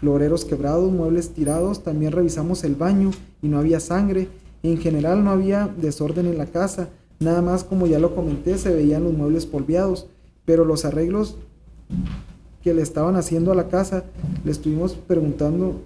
floreros quebrados, muebles tirados. También revisamos el baño y no había sangre. En general no había desorden en la casa, nada más, como ya lo comenté, se veían los muebles polveados, pero los arreglos que le estaban haciendo a la casa, le estuvimos preguntando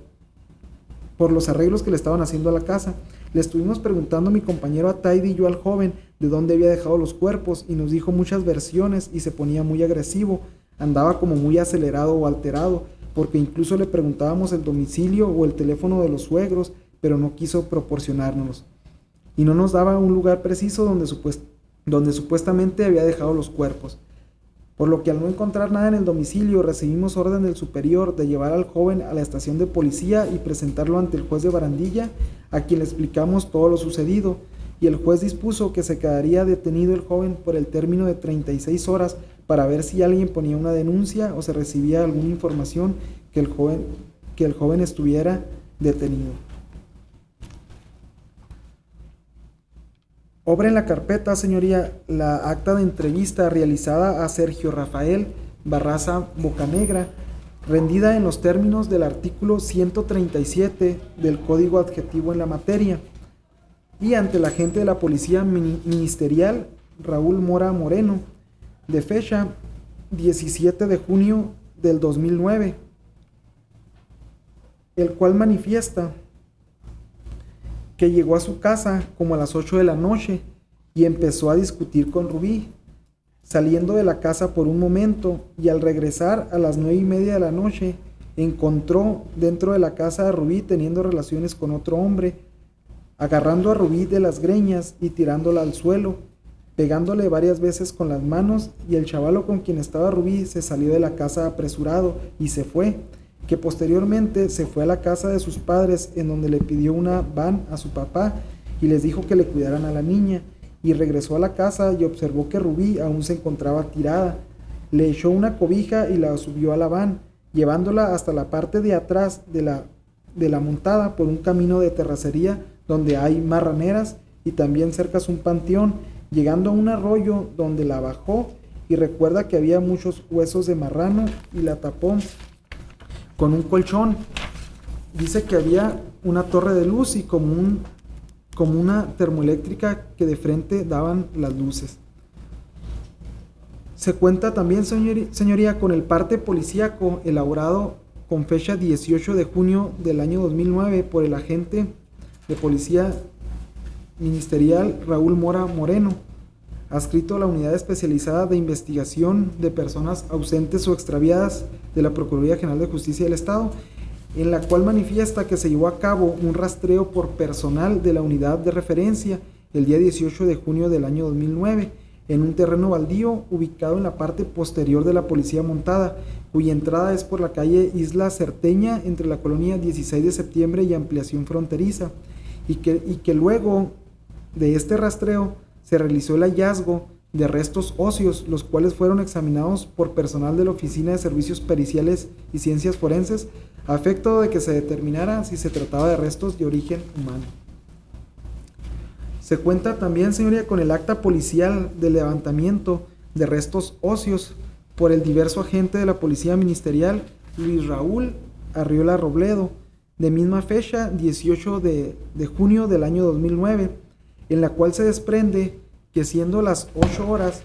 por los arreglos que le estaban haciendo a la casa. Le estuvimos preguntando a mi compañero Ataide y yo al joven de dónde había dejado los cuerpos, y nos dijo muchas versiones y se ponía muy agresivo, andaba como muy acelerado o alterado, porque incluso le preguntábamos el domicilio o el teléfono de los suegros, pero no quiso proporcionárnoslos, y no nos daba un lugar preciso donde supuestamente había dejado los cuerpos. Por lo que, al no encontrar nada en el domicilio, recibimos orden del superior de llevar al joven a la estación de policía y presentarlo ante el juez de Barandilla, a quien le explicamos todo lo sucedido, y el juez dispuso que se quedaría detenido el joven por el término de 36 horas para ver si alguien ponía una denuncia o se recibía alguna información que el joven estuviera detenido. Obra en la carpeta, señoría, la acta de entrevista realizada a Sergio Rafael Barraza Bocanegra, rendida en los términos del artículo 137 del Código Adjetivo en la materia, y ante el agente de la Policía Ministerial, Raúl Mora Moreno, de fecha 17 de junio del 2009, el cual manifiesta que llegó a su casa como a las 8 de la noche y empezó a discutir con Rubí, saliendo de la casa por un momento, y al regresar a las 9:30 de la noche encontró dentro de la casa a Rubí teniendo relaciones con otro hombre, agarrando a Rubí de las greñas y tirándola al suelo, pegándole varias veces con las manos, y el chavalo con quien estaba Rubí se salió de la casa apresurado y se fue, que posteriormente se fue a la casa de sus padres, en donde le pidió una van a su papá y les dijo que le cuidaran a la niña, y regresó a la casa y observó que Rubí aún se encontraba tirada. Le echó una cobija y la subió a la van, llevándola hasta la parte de atrás de la montada por un camino de terracería donde hay marraneras, y también cerca un panteón, llegando a un arroyo donde la bajó, y recuerda que había muchos huesos de marrano, y la tapó con un colchón. Dice que había una torre de luz y como una termoeléctrica que de frente daban las luces. Se cuenta también, señoría, con el parte policíaco elaborado con fecha 18 de junio del año 2009 por el agente de policía ministerial Raúl Mora Moreno, adscrito a la Unidad Especializada de Investigación de Personas Ausentes o Extraviadas de la Procuraduría General de Justicia del Estado, en la cual manifiesta que se llevó a cabo un rastreo por personal de la unidad de referencia el día 18 de junio del año 2009 en un terreno baldío ubicado en la parte posterior de la Policía Montada, cuya entrada es por la calle Isla Certeña entre la colonia 16 de septiembre y Ampliación Fronteriza, y que luego de este rastreo se realizó el hallazgo de restos óseos, los cuales fueron examinados por personal de la Oficina de Servicios Periciales y Ciencias Forenses, a efecto de que se determinara si se trataba de restos de origen humano. Se cuenta también, señoría, con el acta policial de levantamiento de restos óseos por el diverso agente de la Policía Ministerial, Luis Raúl Arriola Robledo, de misma fecha, 18 de junio del año 2009, en la cual se desprende que, siendo las 8 horas,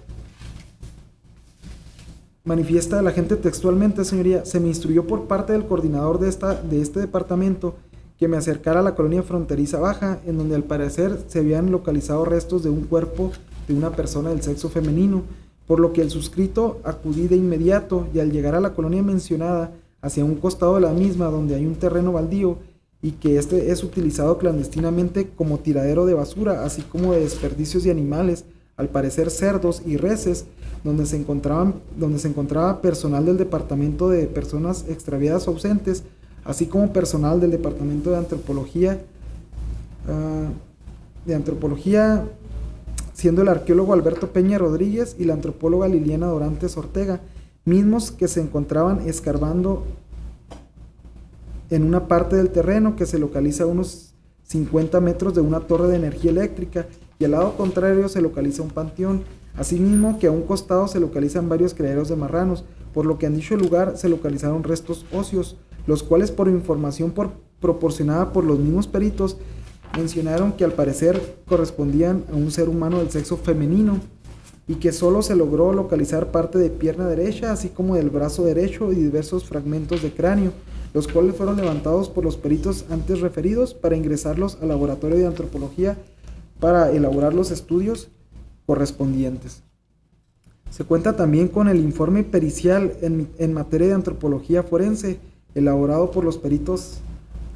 manifiesta el agente textualmente, señoría, se me instruyó por parte del coordinador de este departamento que me acercara a la colonia fronteriza baja, en donde al parecer se habían localizado restos de un cuerpo de una persona del sexo femenino, por lo que el suscrito acudí de inmediato, y al llegar a la colonia mencionada, hacia un costado de la misma donde hay un terreno baldío, y que este es utilizado clandestinamente como tiradero de basura, así como de desperdicios de animales, al parecer cerdos y reses, donde se encontraba personal del Departamento de Personas Extraviadas o Ausentes, así como personal del Departamento de Antropología, siendo el arqueólogo Alberto Peña Rodríguez y la antropóloga Liliana Dorantes Ortega, mismos que se encontraban escarbando en una parte del terreno que se localiza a unos 50 metros de una torre de energía eléctrica, y al lado contrario se localiza un panteón. Asimismo que a un costado se localizan varios criaderos de marranos, por lo que en dicho lugar se localizaron restos óseos, los cuales por información proporcionada por los mismos peritos mencionaron que al parecer correspondían a un ser humano del sexo femenino y que solo se logró localizar parte de pierna derecha, así como del brazo derecho y diversos fragmentos de cráneo, los cuales fueron levantados por los peritos antes referidos para ingresarlos al laboratorio de antropología para elaborar los estudios correspondientes. Se cuenta también con el informe pericial en materia de antropología forense, elaborado por los peritos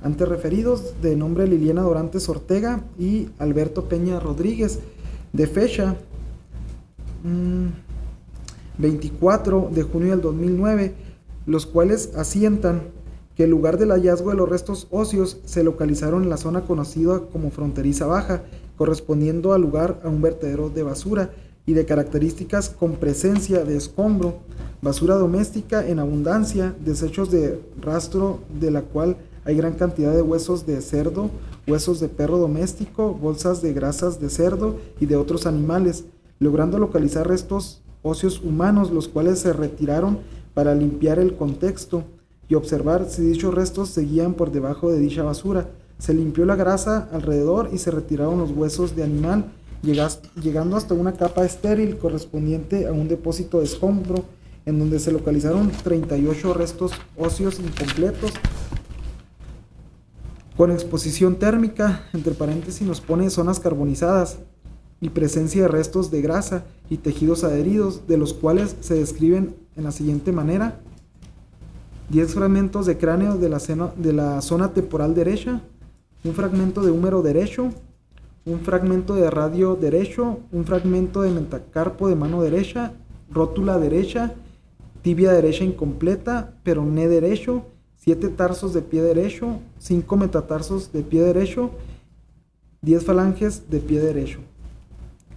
antes referidos, de nombre Liliana Dorantes Ortega y Alberto Peña Rodríguez, de fecha 24 de junio del 2009, los cuales asientan que el lugar del hallazgo de los restos óseos se localizaron en la zona conocida como Fronteriza Baja, correspondiendo al lugar a un vertedero de basura y de características con presencia de escombro, basura doméstica en abundancia, desechos de rastro de la cual hay gran cantidad de huesos de cerdo, huesos de perro doméstico, bolsas de grasas de cerdo y de otros animales, logrando localizar restos óseos humanos, los cuales se retiraron para limpiar el contexto y observar si dichos restos seguían por debajo de dicha basura. Se limpió la grasa alrededor y se retiraron los huesos de animal, llegando hasta una capa estéril correspondiente a un depósito de escombro, en donde se localizaron 38 restos óseos incompletos, con exposición térmica, entre paréntesis nos pone zonas carbonizadas, y presencia de restos de grasa y tejidos adheridos, de los cuales se describen en la siguiente manera: 10 fragmentos de cráneo de la zona temporal derecha, un fragmento de húmero derecho, un fragmento de radio derecho, un fragmento de metacarpo de mano derecha, rótula derecha, tibia derecha incompleta, peroné derecho, 7 tarsos de pie derecho, 5 metatarsos de pie derecho, 10 falanges de pie derecho,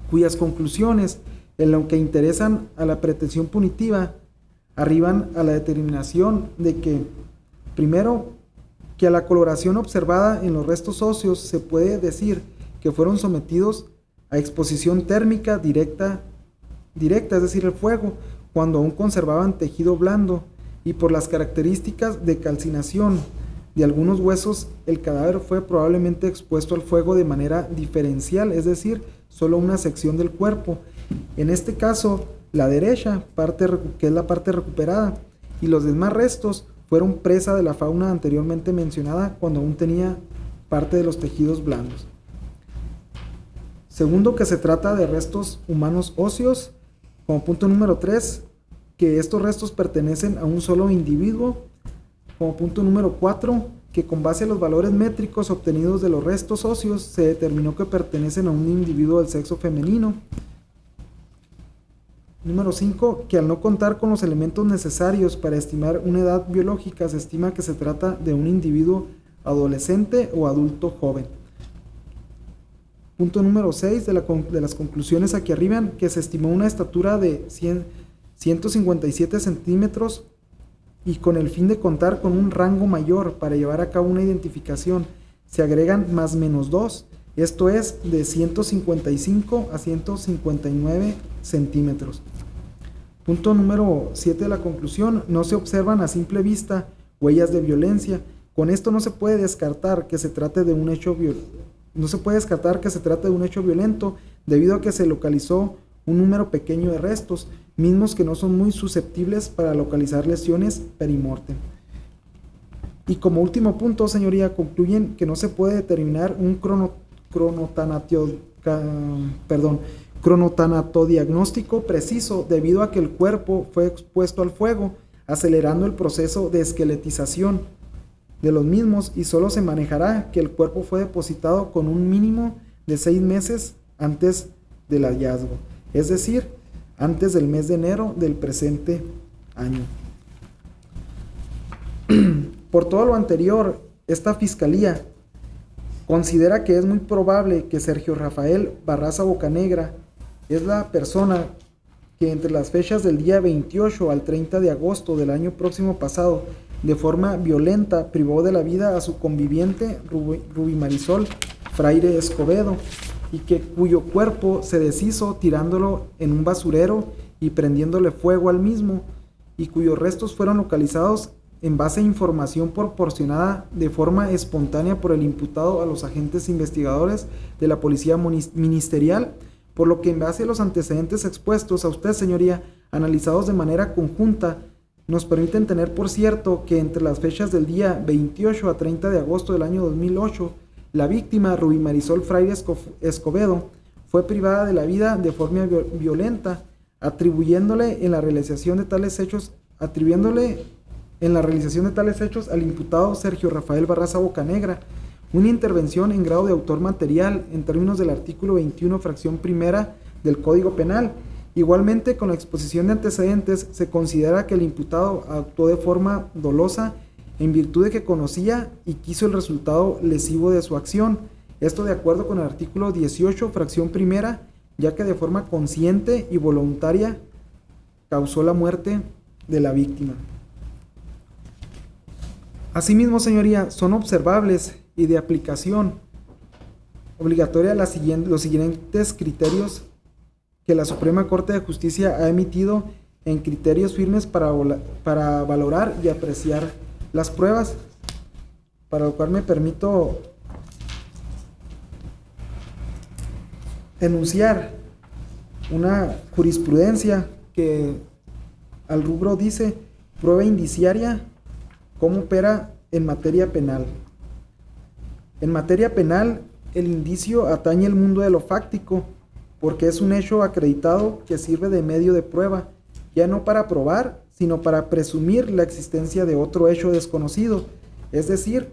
cuyas conclusiones, en lo que interesan a la pretensión punitiva, arriban a la determinación de que, primero, que a la coloración observada en los restos óseos se puede decir que fueron sometidos a exposición térmica directa, es decir, el fuego, cuando aún conservaban tejido blando, y por las características de calcinación de algunos huesos, el cadáver fue probablemente expuesto al fuego de manera diferencial, es decir, solo una sección del cuerpo. En este caso, la derecha, que es la parte recuperada, y los demás restos fueron presa de la fauna anteriormente mencionada cuando aún tenía parte de los tejidos blandos. Segundo, que se trata de restos humanos óseos. Como punto número 3, que estos restos pertenecen a un solo individuo. Como punto número 4, que con base a los valores métricos obtenidos de los restos óseos se determinó que pertenecen a un individuo del sexo femenino. Número 5, que al no contar con los elementos necesarios para estimar una edad biológica, se estima que se trata de un individuo adolescente o adulto joven. Punto número 6 de las conclusiones aquí arriba, que se estimó una estatura de 157 centímetros y con el fin de contar con un rango mayor para llevar a cabo una identificación, se agregan más menos 2, esto es de 155 a 159 centímetros. Punto número 7 de la conclusión, no se observan a simple vista huellas de violencia. Con esto no se puede descartar que se trate de un hecho violento debido a que se localizó un número pequeño de restos, mismos que no son muy susceptibles para localizar lesiones perimortem. Y como último punto, señoría, concluyen que no se puede determinar un cronotanatodiagnóstico preciso debido a que el cuerpo fue expuesto al fuego, acelerando el proceso de esqueletización de los mismos, y solo se manejará que el cuerpo fue depositado con un mínimo de 6 meses antes del hallazgo, es decir, antes del mes de enero del presente año. Por todo lo anterior, esta fiscalía considera que es muy probable que Sergio Rafael Barraza Bocanegra es la persona que entre las fechas del día 28 al 30 de agosto del año próximo pasado, de forma violenta, privó de la vida a su conviviente Rubí Marisol Fraire Escobedo, y cuyo cuerpo se deshizo tirándolo en un basurero y prendiéndole fuego al mismo, y cuyos restos fueron localizados en base a información proporcionada de forma espontánea por el imputado a los agentes investigadores de la Policía Ministerial, por lo que en base a los antecedentes expuestos a usted, señoría, analizados de manera conjunta, nos permiten tener por cierto que entre las fechas del día 28 a 30 de agosto del año 2008, la víctima, Rubí Marisol Fraire Escobedo, fue privada de la vida de forma violenta, atribuyéndole en la realización de tales hechos al imputado Sergio Rafael Barraza Bocanegra una intervención en grado de autor material en términos del artículo 21, fracción primera del Código Penal. Igualmente, con la exposición de antecedentes, se considera que el imputado actuó de forma dolosa en virtud de que conocía y quiso el resultado lesivo de su acción. Esto de acuerdo con el artículo 18, fracción primera, ya que de forma consciente y voluntaria causó la muerte de la víctima. Asimismo, señoría, son observables y de aplicación obligatoria los siguientes criterios que la Suprema Corte de Justicia ha emitido en criterios firmes para valorar y apreciar las pruebas, para lo cual me permito enunciar una jurisprudencia que al rubro dice: prueba indiciaria, ¿cómo opera en materia penal? En materia penal, el indicio atañe el mundo de lo fáctico, porque es un hecho acreditado que sirve de medio de prueba, ya no para probar, sino para presumir la existencia de otro hecho desconocido. Es decir,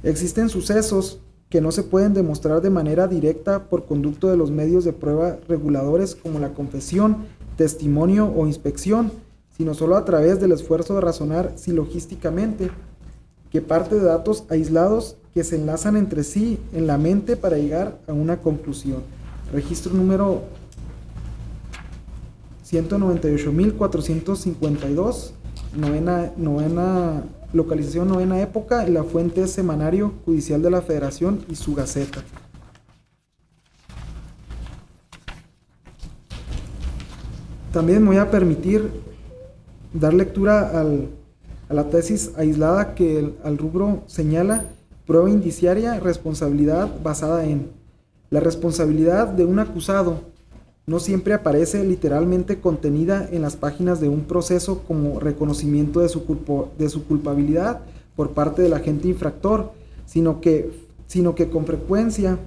existen sucesos que no se pueden demostrar de manera directa por conducto de los medios de prueba reguladores como la confesión, testimonio o inspección, sino solo a través del esfuerzo de razonar silogísticamente, que parte de datos aislados que se enlazan entre sí en la mente para llegar a una conclusión. Registro número 198.452, localización novena época, y la fuente es Semanario Judicial de la Federación y su Gaceta. También me voy a permitir dar lectura a la tesis aislada que al rubro señala: prueba indiciaria, responsabilidad basada en. La responsabilidad de un acusado no siempre aparece literalmente contenida en las páginas de un proceso como reconocimiento de su culpabilidad por parte del agente infractor, sino con frecuencia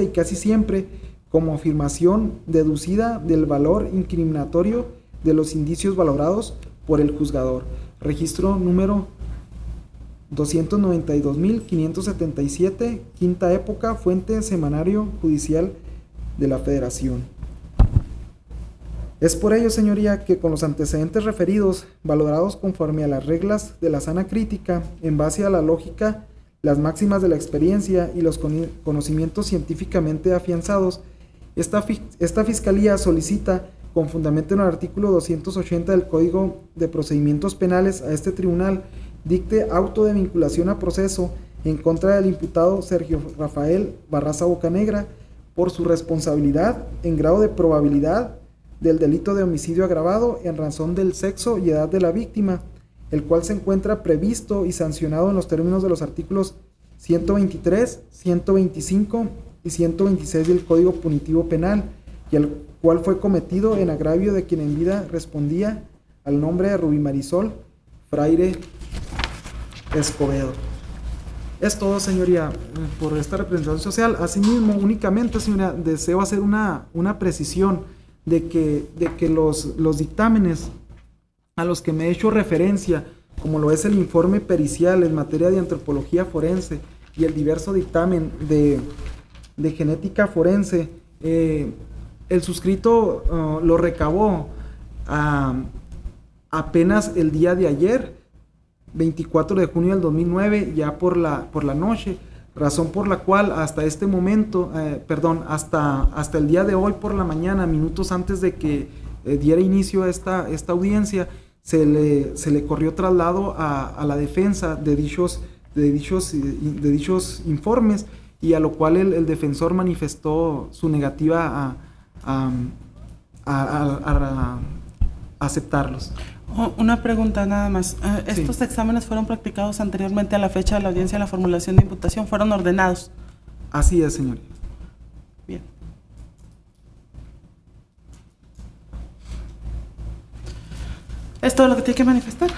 y casi siempre como afirmación deducida del valor incriminatorio de los indicios valorados por el juzgador. Registro número 292.577, quinta época, fuente Semanario Judicial de la Federación. Es por ello, señoría, que con los antecedentes referidos, valorados conforme a las reglas de la sana crítica, en base a la lógica, las máximas de la experiencia y los conocimientos científicamente afianzados, esta Fiscalía solicita, con fundamento en el artículo 280 del Código de Procedimientos Penales, a este tribunal dicte auto de vinculación a proceso en contra del imputado Sergio Rafael Barraza Bocanegra por su responsabilidad en grado de probabilidad del delito de homicidio agravado en razón del sexo y edad de la víctima, el cual se encuentra previsto y sancionado en los términos de los artículos 123, 125 y 126 del Código Punitivo Penal, y el cual fue cometido en agravio de quien en vida respondía al nombre de Rubí Marisol Fraire Escobedo. Es todo, señoría, por esta representación social. Asimismo, únicamente, señoría, deseo hacer una precisión de que los dictámenes a los que me he hecho referencia, como lo es el informe pericial en materia de antropología forense y el diverso dictamen de genética forense, el suscrito lo recabó apenas el día de ayer, 24 de junio del 2009, ya por la noche, razón por la cual hasta este momento, hasta el día de hoy por la mañana, minutos antes de que diera inicio a esta audiencia, se le corrió traslado a la defensa de dichos informes, y a lo cual el defensor manifestó su negativa a aceptarlos. Una pregunta nada más. ¿Estos exámenes fueron practicados anteriormente a la fecha de la audiencia de la formulación de imputación? ¿Fueron ordenados? Así es, señoría. Bien. ¿Es todo lo que tiene que manifestar?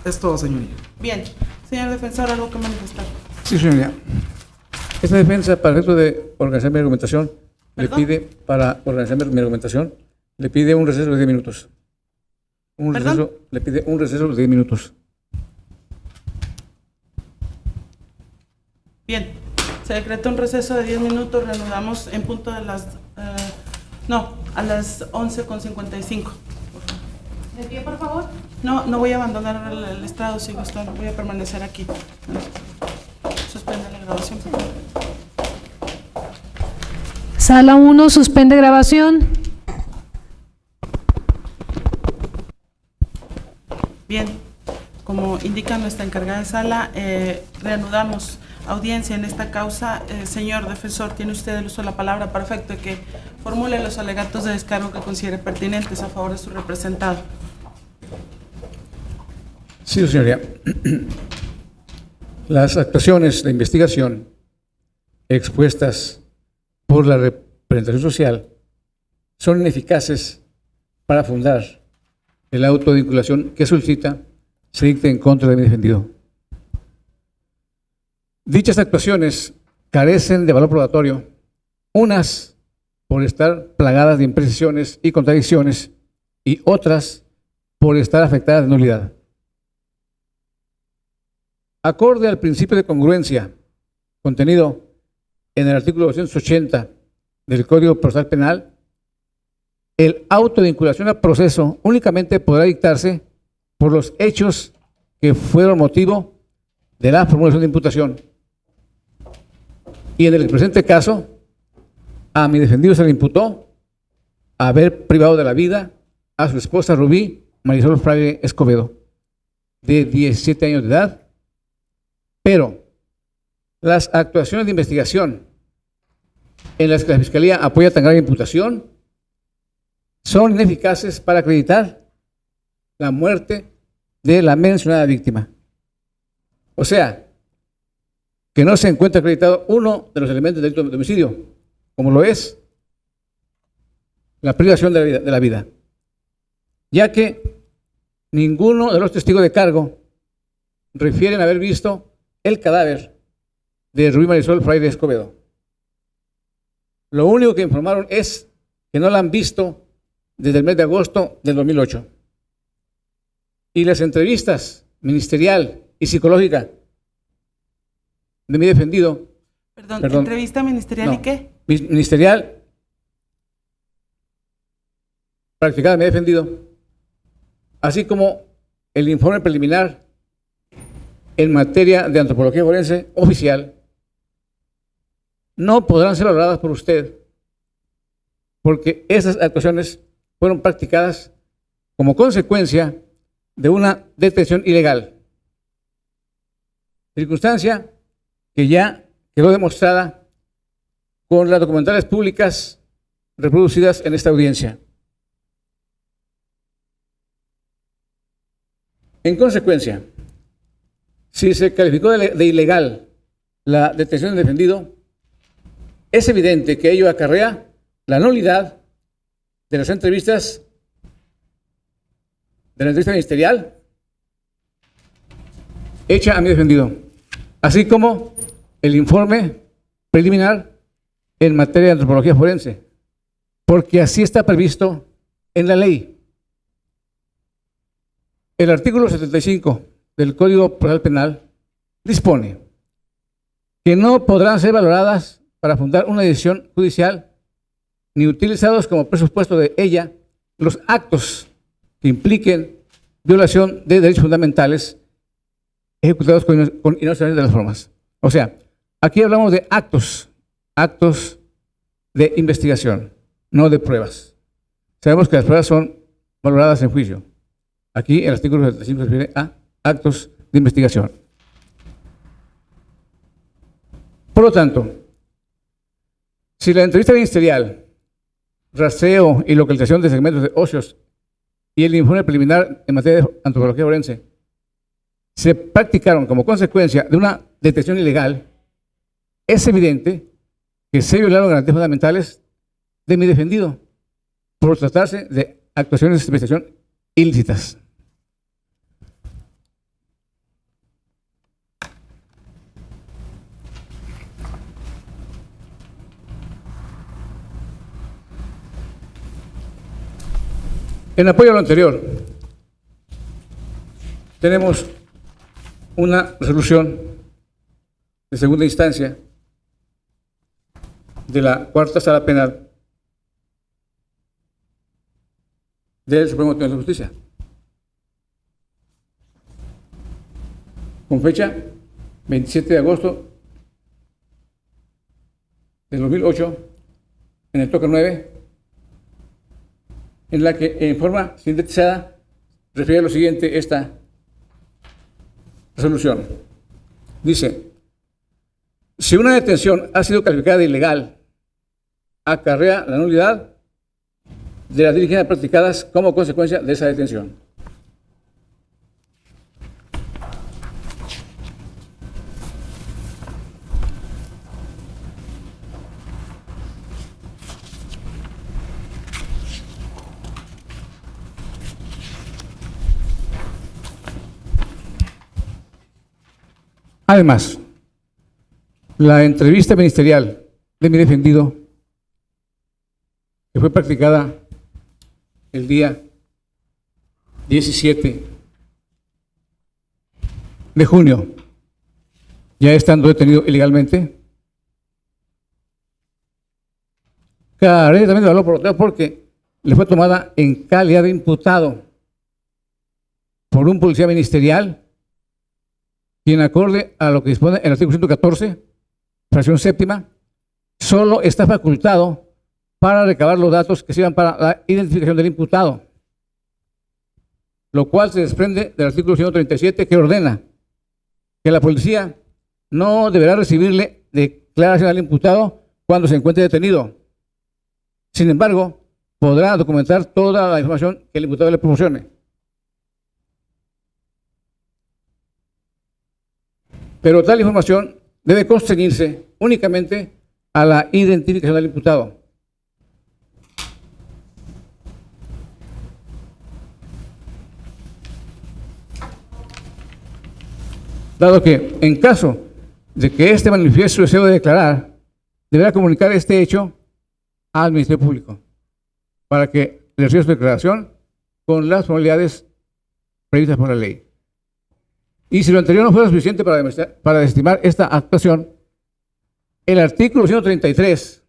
Es todo, señoría. Bien. Señor defensor, ¿algo que manifestar? Sí, señoría. Esta defensa, para el efecto de organizar mi argumentación, ¿Perdón? le pide, para organizar mi argumentación, le pide un receso de 10 minutos. Le pide un receso de 10 minutos. Bien. Se decreta un receso de 10 minutos. Reanudamos en punto de las... a las 11:55. ¿De pie, por favor? No voy a abandonar el estrado, si gustan. Voy a permanecer aquí. Suspende la grabación, por favor. Sala 1, suspende grabación. Bien, como indica nuestra encargada de sala, reanudamos audiencia en esta causa. Señor defensor, tiene usted el uso de la palabra para efecto de que formule los alegatos de descargo que considere pertinentes a favor de su representado. Sí, señoría. Las actuaciones de investigación expuestas por la representación social son ineficaces para fundar el auto de vinculación que solicita se dicte en contra de mi defendido. Dichas actuaciones carecen de valor probatorio, unas por estar plagadas de imprecisiones y contradicciones y otras por estar afectadas de nulidad. Acorde al principio de congruencia contenido en el artículo 280 del Código Procesal Penal, el auto de vinculación a proceso únicamente podrá dictarse por los hechos que fueron motivo de la formulación de imputación. Y en el presente caso, a mi defendido se le imputó haber privado de la vida a su esposa Rubí Marisol Fraile Escobedo, de 17 años de edad, pero las actuaciones de investigación en las que la Fiscalía apoya tan grave imputación son ineficaces para acreditar la muerte de la mencionada víctima. O sea, que no se encuentra acreditado uno de los elementos del delito de homicidio, como lo es la privación de la vida, ya que ninguno de los testigos de cargo refieren haber visto el cadáver de Rubí Marisol Fraile Escobedo. Lo único que informaron es que no la han visto desde el mes de agosto del 2008. Y las entrevistas ministerial y psicológica de mi defendido. Perdón, ¿entrevista ministerial y qué? Ministerial practicada de mi defendido, así como el informe preliminar en materia de antropología forense oficial, no podrán ser valoradas por usted, porque esas actuaciones fueron practicadas como consecuencia de una detención ilegal, circunstancia que ya quedó demostrada con las documentales públicas reproducidas en esta audiencia. En consecuencia, si se calificó de ilegal la detención del defendido, es evidente que ello acarrea la nulidad de las entrevistas, de la entrevista ministerial hecha a mi defendido, así como el informe preliminar en materia de antropología forense, porque así está previsto en la ley. El artículo 75 del Código Procesal Penal dispone que no podrán ser valoradas para fundar una decisión judicial ni utilizados como presupuesto de ella los actos que impliquen violación de derechos fundamentales ejecutados con inocencia de las formas. O sea, aquí hablamos de actos de investigación, no de pruebas. Sabemos que las pruebas son valoradas en juicio. Aquí el artículo 75 se refiere a actos de investigación. Por lo tanto, Si la entrevista ministerial, rastreo y localización de segmentos de ocios y el informe preliminar en materia de antropología forense se practicaron como consecuencia de una detención ilegal, es evidente que se violaron garantías fundamentales de mi defendido por tratarse de actuaciones de investigación ilícitas. En apoyo a lo anterior, tenemos una resolución de segunda instancia de la Cuarta Sala Penal del Supremo Tribunal de Justicia, con fecha 27 de agosto del 2008, en el toque 9, en la que en forma sintetizada refiere lo siguiente esta resolución. Dice: si una detención ha sido calificada de ilegal, acarrea la nulidad de las diligencias practicadas como consecuencia de esa detención. Además, la entrevista ministerial de mi defendido, que fue practicada el día 17 de junio, ya estando detenido ilegalmente, carece también de valor protector porque le fue tomada en calidad de imputado por un policía ministerial, quien, acorde a lo que dispone el artículo 114, fracción séptima, solo está facultado para recabar los datos que sirvan para la identificación del imputado, lo cual se desprende del artículo 137, que ordena que la policía no deberá recibirle declaración al imputado cuando se encuentre detenido. Sin embargo, podrá documentar toda la información que el imputado le proporcione. Pero tal información debe constreñirse únicamente a la identificación del imputado. Dado que, en caso de que éste manifieste su deseo de declarar, deberá comunicar este hecho al Ministerio Público para que le reciba su declaración con las formalidades previstas por la ley. Y si lo anterior no fuera suficiente para desestimar esta actuación, el artículo 133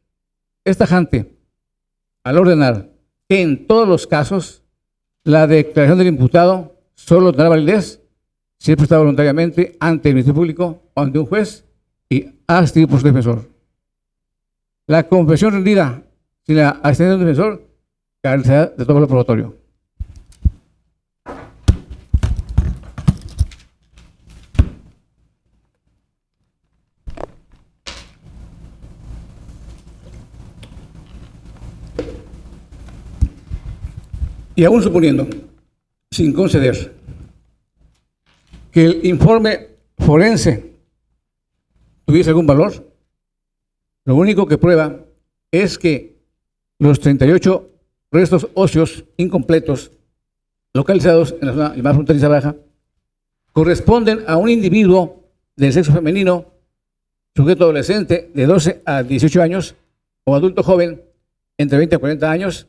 es tajante al ordenar que en todos los casos la declaración del imputado solo tendrá validez si es prestada voluntariamente ante el Ministerio Público o ante un juez y asistido por su defensor. La confesión rendida sin la asistencia de un defensor carecerá de todo lo probatorio. Y aún suponiendo, sin conceder, que el informe forense tuviese algún valor, lo único que prueba es que los 38 restos óseos incompletos localizados en la zona llamada fronteriza baja corresponden a un individuo del sexo femenino, sujeto adolescente de 12 a 18 años o adulto joven entre 20 a 40 años,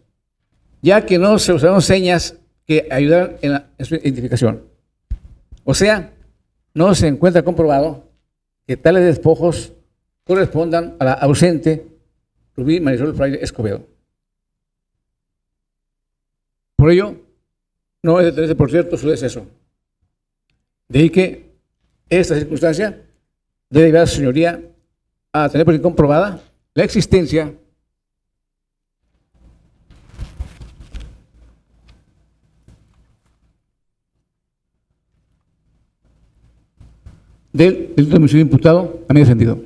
ya que no se usaron señas que ayudaran en su identificación. O sea, no se encuentra comprobado que tales despojos correspondan a la ausente Rubí Marisol Fraile Escobedo. Por ello, no es de tenerse por cierto su deceso. De ahí que esta circunstancia debe llevar a su señoría a tener por comprobada la existencia del delito de homicidio imputado a mi defendido.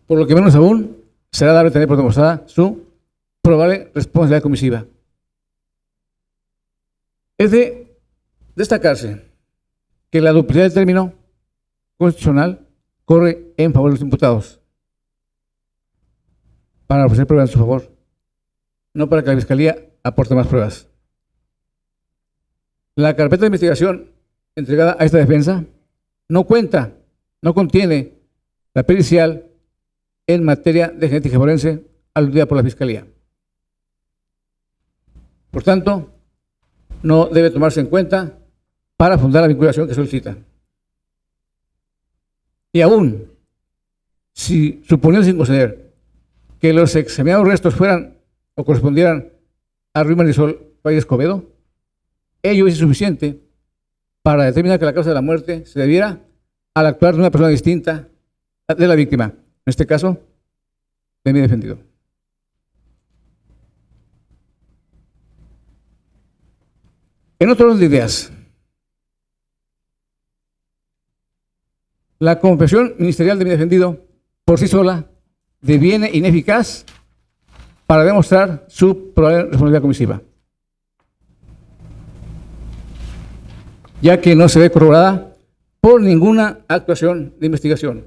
por lo que menos aún será dable tener por demostrada su probable responsabilidad comisiva. Es de destacarse que la duplicidad del término constitucional corre en favor de los imputados para ofrecer pruebas en su favor, no para que la Fiscalía aporte más pruebas. La carpeta de investigación entregada a esta defensa no contiene la pericial en materia de genética forense aludida por la Fiscalía. Por tanto, no debe tomarse en cuenta para fundar la vinculación que solicita. Y aún, si suponiendo sin conceder que los examinados restos fueran o correspondieran a Rubí Marisol Frailes Escobedo, ello es insuficiente para determinar que la causa de la muerte se debiera al actuar de una persona distinta de la víctima, en este caso, de mi defendido. En otro orden de ideas, la confesión ministerial de mi defendido por sí sola deviene ineficaz para demostrar su probable responsabilidad comisiva, ya que no se ve corroborada por ninguna actuación de investigación.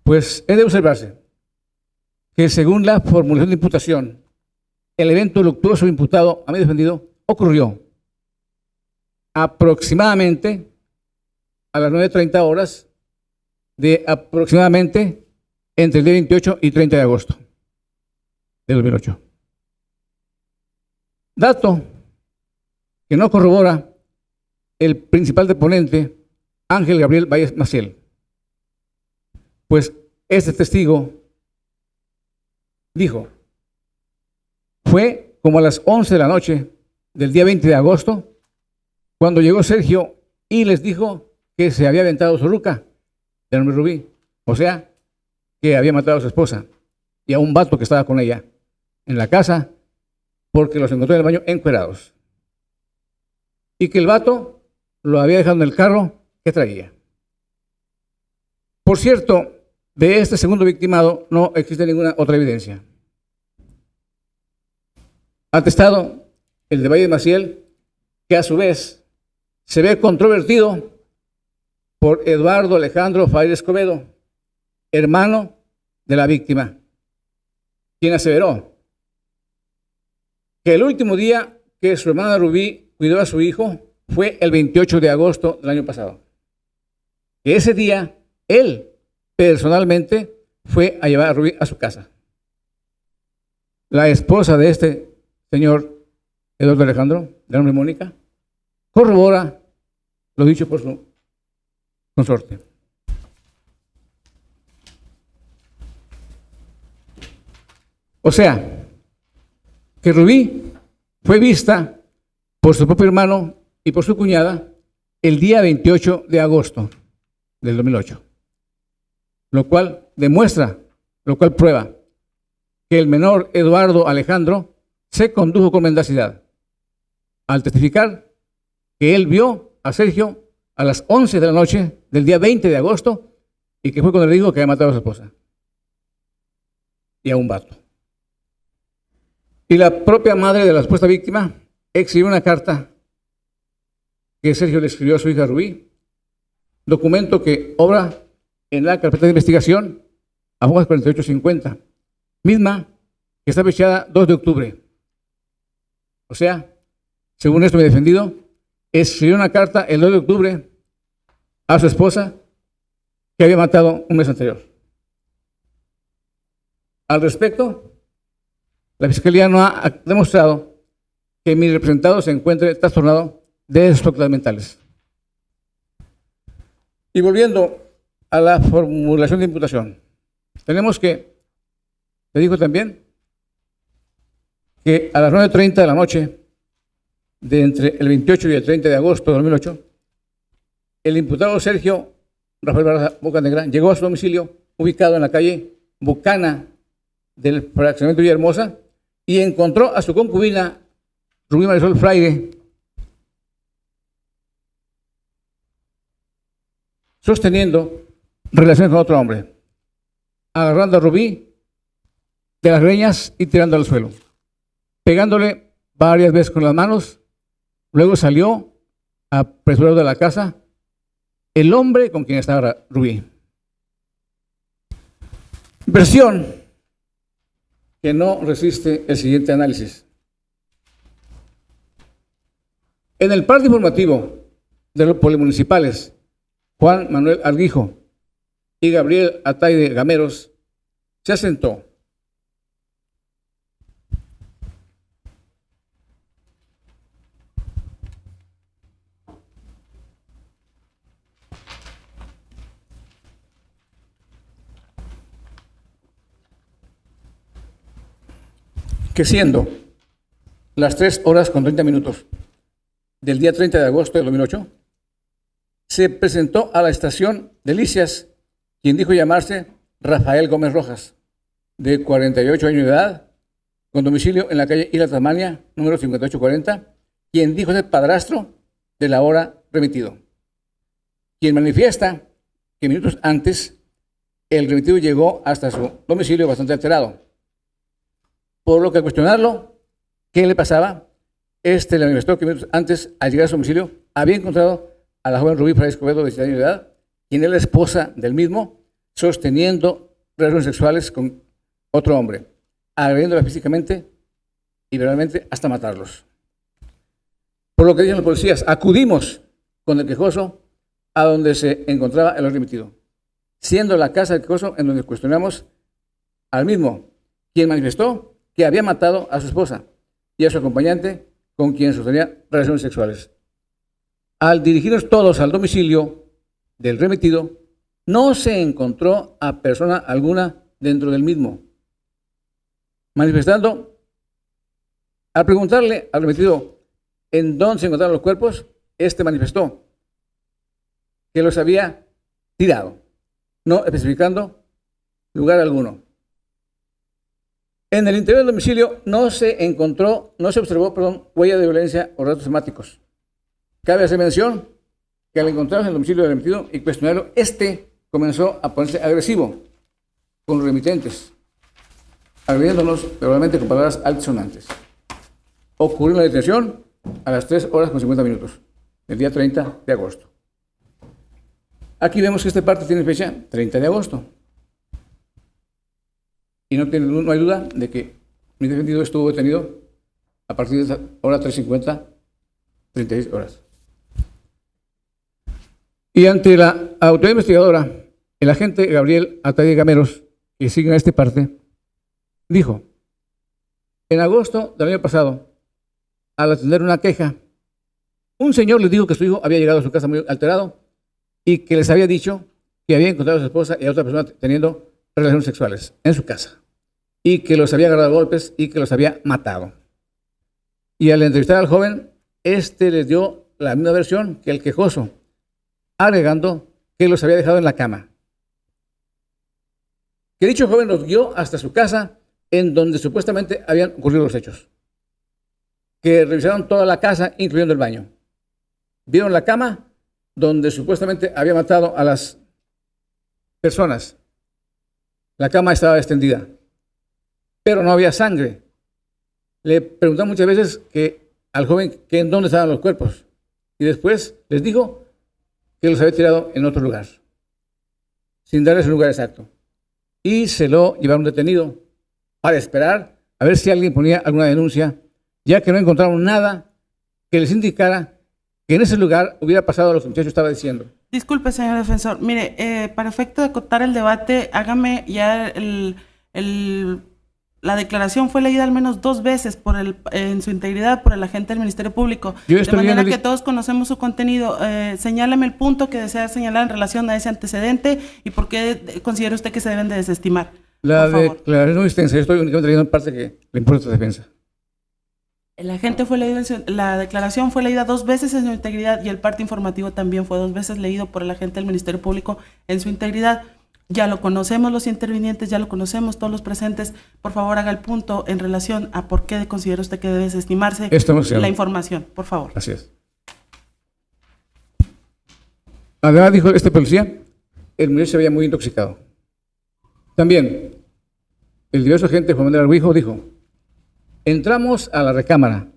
Pues es de observarse que según la formulación de imputación, el evento luctuoso imputado a mi defendido ocurrió aproximadamente a las 9:30 horas de aproximadamente entre el día 28 y 30 de agosto de 2008. Dato que no corrobora el principal deponente, Ángel Gabriel Valles Maciel, pues este testigo dijo: fue como a las 11 de la noche del día 20 de agosto cuando llegó Sergio y les dijo que se había aventado su ruca, de nombre Rubí, o sea, que había matado a su esposa y a un vato que estaba con ella en la casa porque los encontró en el baño encuerados, y que el vato lo había dejado en el carro que traía. Por cierto, de este segundo victimado no existe ninguna otra evidencia. Atestado el de Valles Maciel, que a su vez se ve controvertido por Eduardo Alejandro Frailes Escobedo, hermano de la víctima, quien aseveró que el último día que su hermana Rubí cuidó a su hijo fue el 28 de agosto del año pasado. Que ese día él personalmente fue a llevar a Rubí a su casa. La esposa de este señor Eduardo Alejandro, de nombre Mónica, corrobora lo dicho por su consorte. O sea, que Rubí fue vista por su propio hermano y por su cuñada el día 28 de agosto del 2008, lo cual prueba que el menor Eduardo Alejandro se condujo con mendacidad al testificar que él vio a Sergio a las 11 de la noche del día 20 de agosto y que fue cuando le dijo que había matado a su esposa y a un vato. Y la propia madre de la supuesta víctima exhibió una carta que Sergio le escribió a su hija Rubí, documento que obra en la carpeta de investigación a hojas 4850, misma que está fechada 2 de octubre. O sea, según esto me he defendido, escribió una carta el 2 de octubre a su esposa que había matado un mes anterior. Al respecto, la Fiscalía no ha demostrado que mi representado se encuentre trastornado de sus facultades mentales. Y volviendo a la formulación de imputación, tenemos que, le digo también, que a las 9:30 de la noche de entre el 28 y el 30 de agosto de 2008, el imputado Sergio Rafael Barraza Bocanegra llegó a su domicilio ubicado en la calle Bucana del fraccionamiento Villahermosa y encontró a su concubina Rubí Marisol Fraile sosteniendo relaciones con otro hombre. agarrando a Rubí de las greñas y tirándola al suelo, pegándole varias veces con las manos. Luego salió apresurado de la casa el hombre con quien estaba Rubí. Versión que no resiste el siguiente análisis. En el parte informativo de los polimunicipales, Juan Manuel Arguijo y Gabriel Ataide Gameros se asentó que siendo las 3:30 del día 30 de agosto de 2008, se presentó a la estación Delicias, quien dijo llamarse Rafael Gómez Rojas, de 48 años de edad, con domicilio en la calle Isla Tasmania, número 5840, quien dijo ser padrastro del ahora remitido, quien manifiesta que minutos antes el remitido llegó hasta su domicilio bastante alterado, por lo que al cuestionarlo qué le pasaba, le manifestó que minutos antes, al llegar a su domicilio, había encontrado a la joven Rubí Frade Escobedo, de 17 años de edad, quien es la esposa del mismo, sosteniendo relaciones sexuales con otro hombre, agrediéndola físicamente y verbalmente hasta matarlos. Por lo que dicen los policías, acudimos con el quejoso a donde se encontraba el remitido, siendo la casa del quejoso en donde cuestionamos al mismo, quien manifestó que había matado a su esposa y a su acompañante con quien sostenía relaciones sexuales. Al dirigirnos todos al domicilio del remitido, no se encontró a persona alguna dentro del mismo. Manifestando, al preguntarle al remitido en dónde se encontraron los cuerpos, manifestó que los había tirado, no especificando lugar alguno. En el interior del domicilio no se observó huella de violencia o rastros hemáticos. Cabe hacer mención que al encontrarse en el domicilio del remitido y cuestionarlo, comenzó a ponerse agresivo con los remitentes, agrediéndonos verbalmente con palabras altisonantes. Ocurrió la detención a las 3:50 del día 30 de agosto. Aquí vemos que parte tiene fecha 30 de agosto. Y no hay duda de que mi defendido estuvo detenido a partir de esa hora 3:50, 36 horas. Y ante la autoridad investigadora, el agente Gabriel Ataide Gameros, que sigue en este parte, dijo: en agosto del año pasado, al atender una queja, un señor les dijo que su hijo había llegado a su casa muy alterado y que les había dicho que había encontrado a su esposa y a otra persona teniendo relaciones sexuales en su casa y que los había agarrado a golpes y que los había matado. Y al entrevistar al joven, les dio la misma versión que el quejoso, agregando que los había dejado en la cama. Que dicho joven los guió hasta su casa, en donde supuestamente habían ocurrido los hechos. Que revisaron toda la casa, incluyendo el baño. Vieron la cama donde supuestamente había matado a las personas. La cama estaba extendida, pero no había sangre. Le preguntaron muchas veces al joven que en dónde estaban los cuerpos, y después les dijo que los había tirado en otro lugar, sin darles un lugar exacto. Y se lo llevaron detenido para esperar a ver si alguien ponía alguna denuncia, ya que no encontraron nada que les indicara que en ese lugar hubiera pasado lo que el muchacho estaba diciendo. Disculpe, señor defensor. Mire, para efecto de acotar el debate, hágame ya la declaración fue leída al menos 2 veces en su integridad por el agente del Ministerio Público. De manera que todos conocemos su contenido. Señálame el punto que desea señalar en relación a ese antecedente y por qué considera usted que se deben de desestimar. La declaración no es extensa. Yo estoy únicamente leyendo parte que le importa a su defensa. La declaración fue leída 2 veces en su integridad y el parte informativo también fue 2 veces leído por el agente del Ministerio Público en su integridad. Ya lo conocemos los intervinientes, ya lo conocemos todos los presentes. Por favor, haga el punto en relación a por qué considera usted que debe desestimarse la información, por favor. Así es. Además, dijo policía, el muchacho se veía muy intoxicado. También, el diverso agente Juan Manuel Arbuijo dijo: entramos a la recámara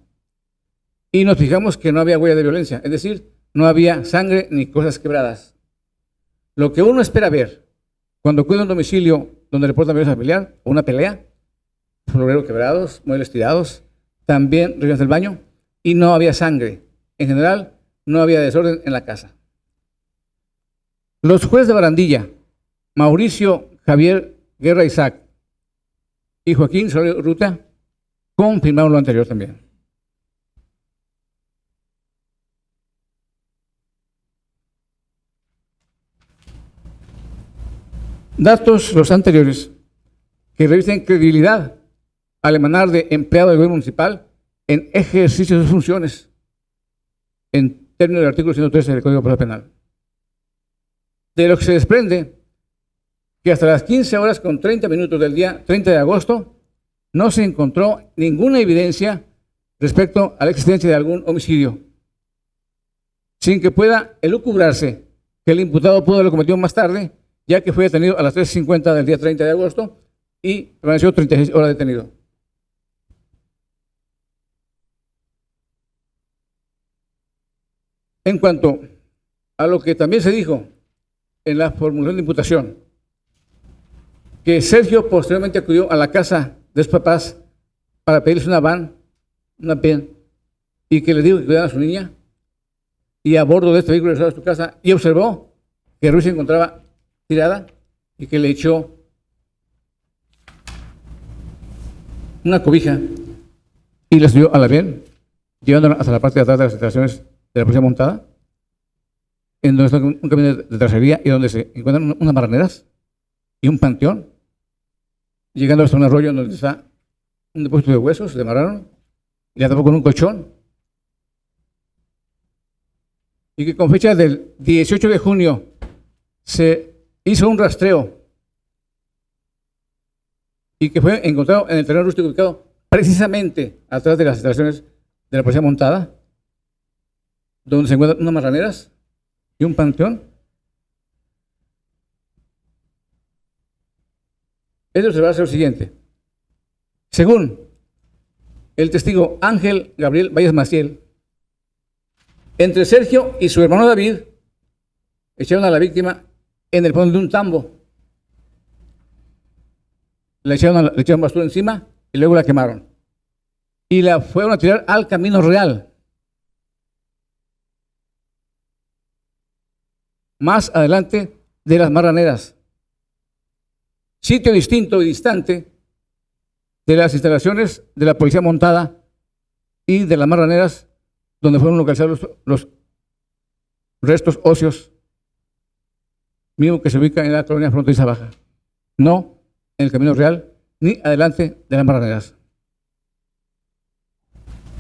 y nos fijamos que no había huella de violencia, es decir, no había sangre ni cosas quebradas. Lo que uno espera ver cuando acude a un domicilio donde reportan violencia familiar o una pelea: florero quebrados, muebles tirados, también revistas del baño, y no había sangre. En general, no había desorden en la casa. Los jueces de Barandilla, Mauricio Javier Guerra Isaac y Joaquín Osorio Ruta, confirmaron lo anterior también. Datos los anteriores que revisten credibilidad al emanar de empleado del gobierno municipal en ejercicio de sus funciones en términos del artículo 113 del Código Procesal Penal. De lo que se desprende que hasta las 15 horas con 30 minutos del día 30 de agosto no se encontró ninguna evidencia respecto a la existencia de algún homicidio, sin que pueda elucubrarse que el imputado pudo haberlo cometido más tarde, ya que fue detenido a las 3:50 del día 30 de agosto y permaneció 36 horas detenido. En cuanto a lo que también se dijo en la formulación de imputación, que Sergio posteriormente acudió a la casa de sus papás para pedirles una van, y que le dijo que cuidaran a su niña, y a bordo de este vehículo regresó a su casa y observó que Ruiz se encontraba tirada y que le echó una cobija y la subió a la bien, llevándola hasta la parte de atrás de las instalaciones de la policía montada, en donde está un camino de tracería y donde se encuentran unas marraneras y un panteón, llegando hasta un arroyo donde está un depósito de huesos, le amarraron y la tapó con un colchón. Y que con fecha del 18 de junio se hizo un rastreo y que fue encontrado en el terreno rústico ubicado precisamente atrás de las instalaciones de la policía montada, donde se encuentran unas marraneras y un panteón. Es de observarse lo siguiente. Según el testigo Ángel Gabriel Valles Maciel, entre Sergio y su hermano David echaron a la víctima en el fondo de un tambo. Le echaron basura encima y luego la quemaron. Y la fueron a tirar al Camino Real. Más adelante de las marraneras. Sitio distinto y distante de las instalaciones de la policía montada y de las marraneras donde fueron localizados los restos óseos, mismo que se ubica en la colonia fronteriza baja, no en el Camino Real ni adelante de las marraneras.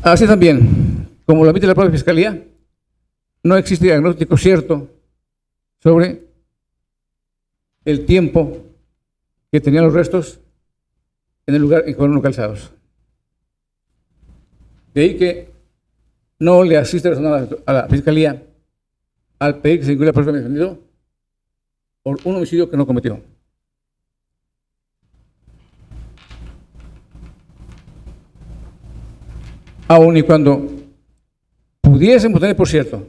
Así también, como lo admite la propia Fiscalía, no existe diagnóstico cierto sobre el tiempo que tenían los restos en el lugar en que fueron localizados. De ahí que no le asiste a la Fiscalía al pedir que se incluya a la persona defendida por un homicidio que no cometió. Aun y cuando pudiésemos tener, por cierto,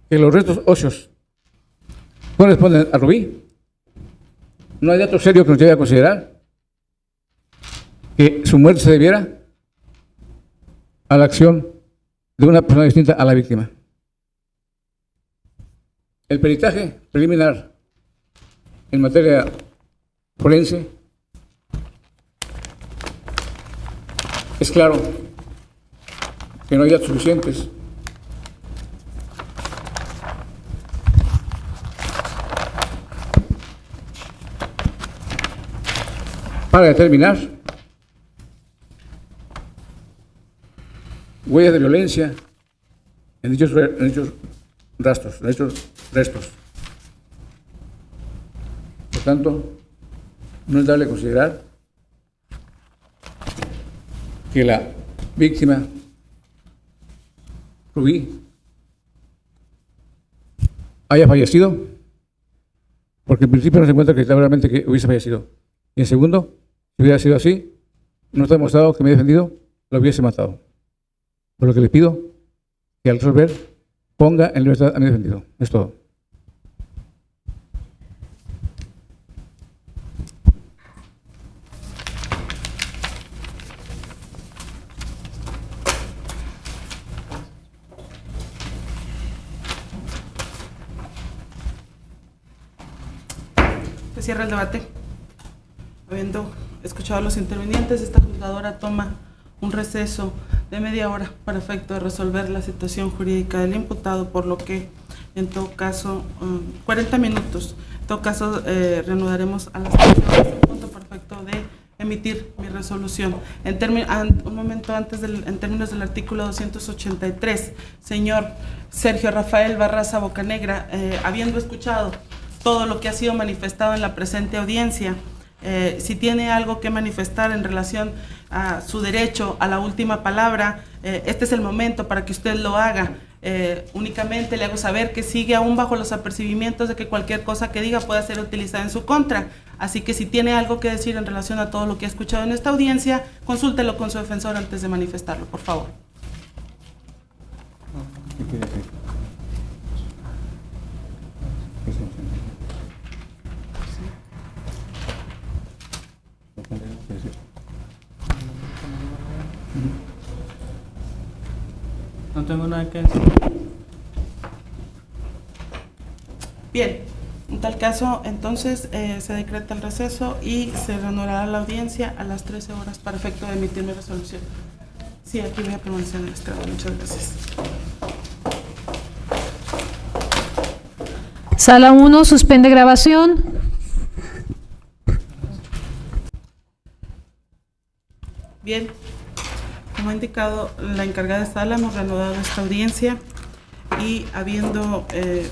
que los restos óseos corresponden a Rubí, no hay dato serio que nos lleve a considerar que su muerte se debiera a la acción de una persona distinta a la víctima. El peritaje preliminar en materia forense es claro que no hay datos suficientes para determinar huellas de violencia en dichos restos. Por tanto, no es dable considerar que la víctima, Rubí, haya fallecido Porque en principio no se encuentra acreditablemente que hubiese fallecido. Y en segundo, si hubiera sido así, no está demostrado que mi defendido lo hubiese matado. Por lo que le pido que al resolver ponga en libertad a mi defendido. Es todo. Se cierra el debate. Habiendo escuchado a los intervinientes, esta juzgadora toma un receso de media hora para efecto de resolver la situación jurídica del imputado, por lo que en todo caso 40 minutos. En todo caso reanudaremos a las 13 horas en punto para efecto de emitir mi resolución. Un momento antes, en términos del artículo 283, señor Sergio Rafael Barraza Bocanegra, habiendo escuchado todo lo que ha sido manifestado en la presente audiencia, si tiene algo que manifestar en relación a su derecho a la última palabra, este es el momento para que usted lo haga. Únicamente le hago saber que sigue aún bajo los apercibimientos de que cualquier cosa que diga pueda ser utilizada en su contra. Así que si tiene algo que decir en relación a todo lo que ha escuchado en esta audiencia, consúltelo con su defensor antes de manifestarlo, por favor. ¿Qué quiere decir? No tengo nada que decir. Bien, en tal caso, entonces se decreta el receso y se reanudará la audiencia a las 13 horas para efecto de emitir mi resolución. Sí, aquí voy a permanecer en el estrado. Muchas gracias. Sala 1, suspende grabación. Bien, como ha indicado la encargada de sala, hemos reanudado esta audiencia y habiendo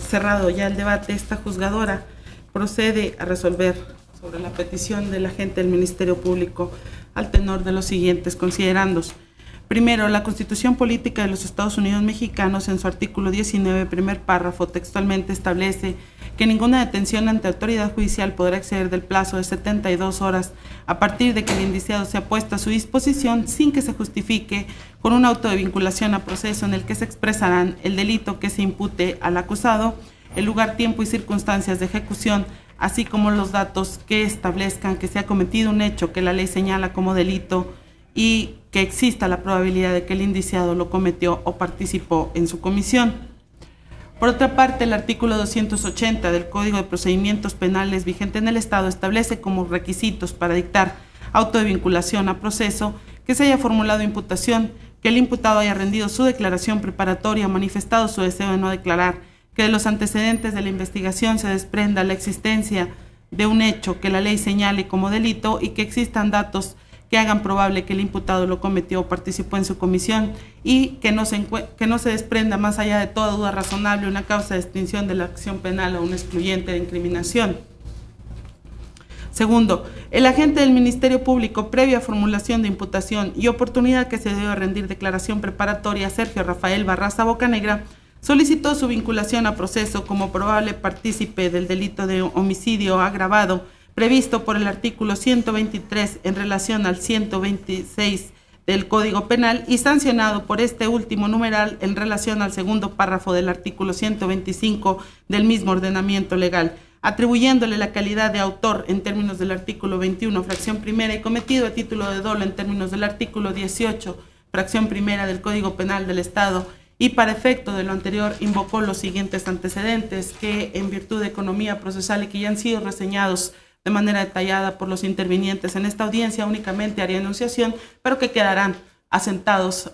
cerrado ya el debate, esta juzgadora procede a resolver sobre la petición del agente del Ministerio Público al tenor de los siguientes considerandos. Primero, la Constitución Política de los Estados Unidos Mexicanos, en su artículo 19, primer párrafo, textualmente establece que ninguna detención ante autoridad judicial podrá exceder del plazo de 72 horas a partir de que el indiciado sea puesto a su disposición sin que se justifique con un auto de vinculación a proceso en el que se expresarán el delito que se impute al acusado, el lugar, tiempo y circunstancias de ejecución, así como los datos que establezcan que se ha cometido un hecho que la ley señala como delito y que exista la probabilidad de que el indiciado lo cometió o participó en su comisión. Por otra parte, el artículo 280 del Código de Procedimientos Penales vigente en el Estado establece como requisitos para dictar auto de vinculación a proceso que se haya formulado imputación, que el imputado haya rendido su declaración preparatoria, manifestado su deseo de no declarar, que de los antecedentes de la investigación se desprenda la existencia de un hecho que la ley señale como delito y que existan datos que hagan probable que el imputado lo cometió o participó en su comisión y que no se desprenda más allá de toda duda razonable una causa de extinción de la acción penal o un excluyente de incriminación. Segundo, el agente del Ministerio Público, previa formulación de imputación y oportunidad que se debe rendir declaración preparatoria, Sergio Rafael Barraza Bocanegra, solicitó su vinculación a proceso como probable partícipe del delito de homicidio agravado previsto por el artículo 123 en relación al 126 del Código Penal y sancionado por este último numeral en relación al segundo párrafo del artículo 125 del mismo ordenamiento legal, atribuyéndole la calidad de autor en términos del artículo 21, fracción primera, y cometido a título de dolo en términos del artículo 18, fracción primera del Código Penal del Estado, y para efecto de lo anterior invocó los siguientes antecedentes que, en virtud de economía procesal y que ya han sido reseñados de manera detallada por los intervinientes en esta audiencia, únicamente haría enunciación, pero que quedarán asentados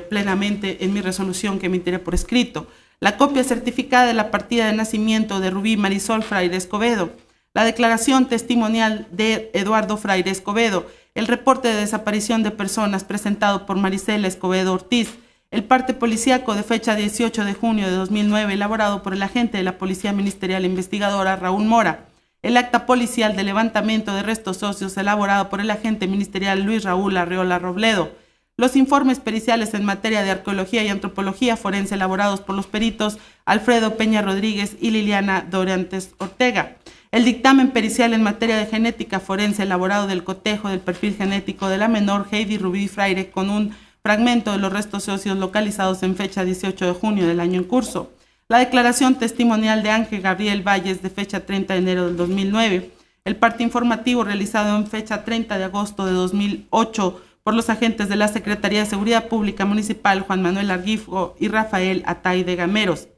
plenamente en mi resolución que emitiré por escrito. La copia certificada de la partida de nacimiento de Rubí Marisol Fraire Escobedo, la declaración testimonial de Eduardo Fraire Escobedo, el reporte de desaparición de personas presentado por Marisela Escobedo Ortiz, el parte policíaco de fecha 18 de junio de 2009 elaborado por el agente de la Policía Ministerial Investigadora Raúl Mora, el acta policial de levantamiento de restos óseos elaborado por el agente ministerial Luis Raúl Arreola Robledo, los informes periciales en materia de arqueología y antropología forense elaborados por los peritos Alfredo Peña Rodríguez y Liliana Dorantes Ortega, el dictamen pericial en materia de genética forense elaborado del cotejo del perfil genético de la menor Heidi Rubí Freire con un fragmento de los restos óseos localizados en fecha 18 de junio del año en curso, la declaración testimonial de Ángel Gabriel Valles de fecha 30 de enero del 2009, el parte informativo realizado en fecha 30 de agosto de 2008 por los agentes de la Secretaría de Seguridad Pública Municipal Juan Manuel Argijo y Rafael Atay de Gameros.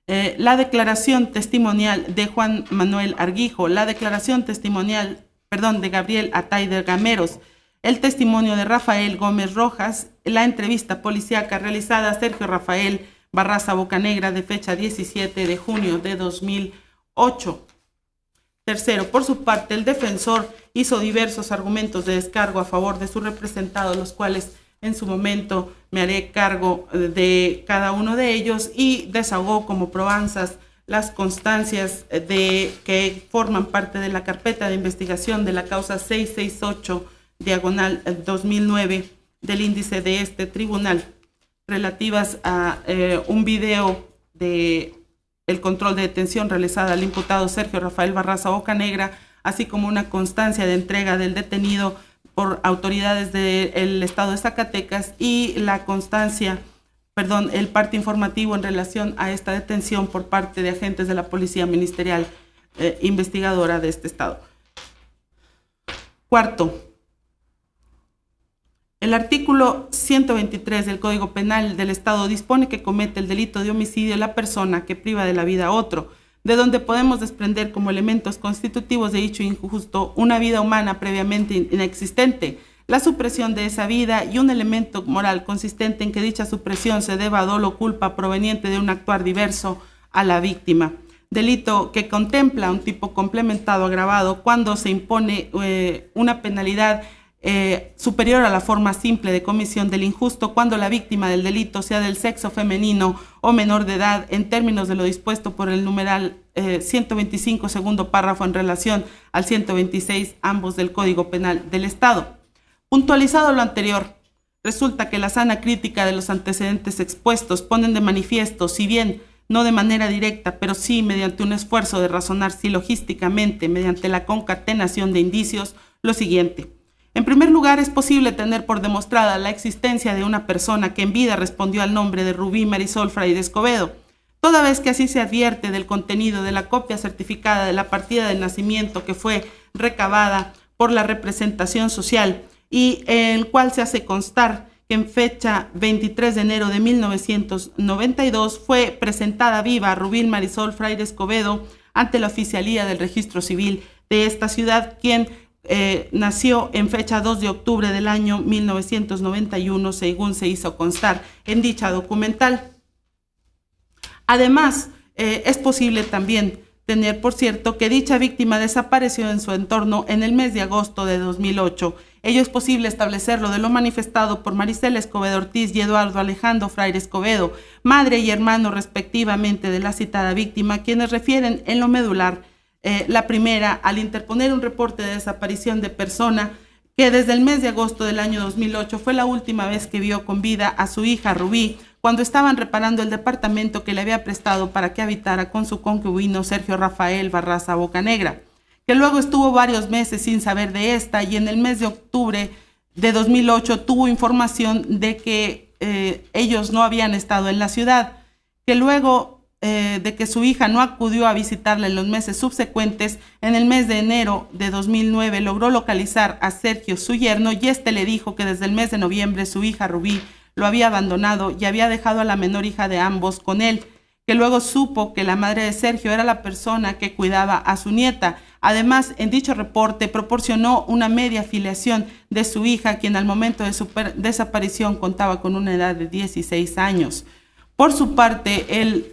La declaración testimonial de Juan Manuel Argijo, la declaración testimonial, de Gabriel Atay de Gameros, el testimonio de Rafael Gómez Rojas, la entrevista policíaca realizada a Sergio Rafael Barraza Bocanegra de fecha 17 de junio de 2008. Tercero, por su parte, el defensor hizo diversos argumentos de descargo a favor de su representado, los cuales en su momento me haré cargo de cada uno de ellos, y desahogó como probanzas las constancias que forman parte de la carpeta de investigación de la causa 668/2009 del índice de este tribunal, relativas a un video de el control de detención realizada al imputado Sergio Rafael Barraza Bocanegra, así como una constancia de entrega del detenido por autoridades del estado de Zacatecas y la constancia, el parte informativo en relación a esta detención por parte de agentes de la Policía Ministerial investigadora de este estado. Cuarto, el artículo 123 del Código Penal del Estado dispone que comete el delito de homicidio la persona que priva de la vida a otro, de donde podemos desprender como elementos constitutivos de dicho injusto una vida humana previamente inexistente, la supresión de esa vida y un elemento moral consistente en que dicha supresión se deba a dolo o culpa proveniente de un actuar diverso a la víctima. Delito que contempla un tipo complementado agravado cuando se impone una penalidad superior a la forma simple de comisión del injusto cuando la víctima del delito sea del sexo femenino o menor de edad en términos de lo dispuesto por el numeral 125 segundo párrafo en relación al 126 ambos del Código Penal del Estado. Puntualizado lo anterior, resulta que la sana crítica de los antecedentes expuestos ponen de manifiesto, si bien no de manera directa, pero sí mediante un esfuerzo de razonar silogísticamente mediante la concatenación de indicios, lo siguiente. En primer lugar, es posible tener por demostrada la existencia de una persona que en vida respondió al nombre de Rubí Marisol Freire Escobedo, toda vez que así se advierte del contenido de la copia certificada de la partida de nacimiento que fue recabada por la representación social y en el cual se hace constar que en fecha 23 de enero de 1992 fue presentada viva Rubí Marisol Freire Escobedo ante la Oficialía del Registro Civil de esta ciudad, quien nació en fecha 2 de octubre del año 1991, según se hizo constar en dicha documental. Además, es posible también tener por cierto que dicha víctima desapareció en su entorno en el mes de agosto de 2008. Ello es posible establecerlo de lo manifestado por Maricela Escobedo Ortiz y Eduardo Alejandro Freire Escobedo, madre y hermano respectivamente de la citada víctima, quienes refieren en lo medular la primera, al interponer un reporte de desaparición de persona que desde el mes de agosto del año 2008 fue la última vez que vio con vida a su hija Rubí cuando estaban reparando el departamento que le había prestado para que habitara con su concubino Sergio Rafael Barraza Bocanegra, que luego estuvo varios meses sin saber de esta y en el mes de octubre de 2008 tuvo información de que ellos no habían estado en la ciudad, que luego de que su hija no acudió a visitarla en los meses subsecuentes, en el mes de enero de 2009 logró localizar a Sergio, su yerno, y este le dijo que desde el mes de noviembre su hija Rubí lo había abandonado y había dejado a la menor hija de ambos con él, que luego supo que la madre de Sergio era la persona que cuidaba a su nieta. Además, en dicho reporte proporcionó una media afiliación de su hija, quien al momento de su desaparición contaba con una edad de 16 años. Por su parte, el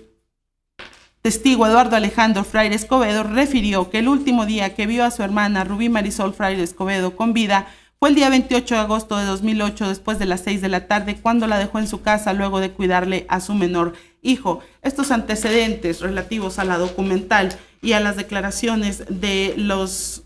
testigo Eduardo Alejandro Freire Escobedo refirió que el último día que vio a su hermana Rubí Marisol Freire Escobedo con vida fue el día 28 de agosto de 2008 después de las 6 de la tarde cuando la dejó en su casa luego de cuidarle a su menor hijo. Estos antecedentes relativos a la documental y a las declaraciones de los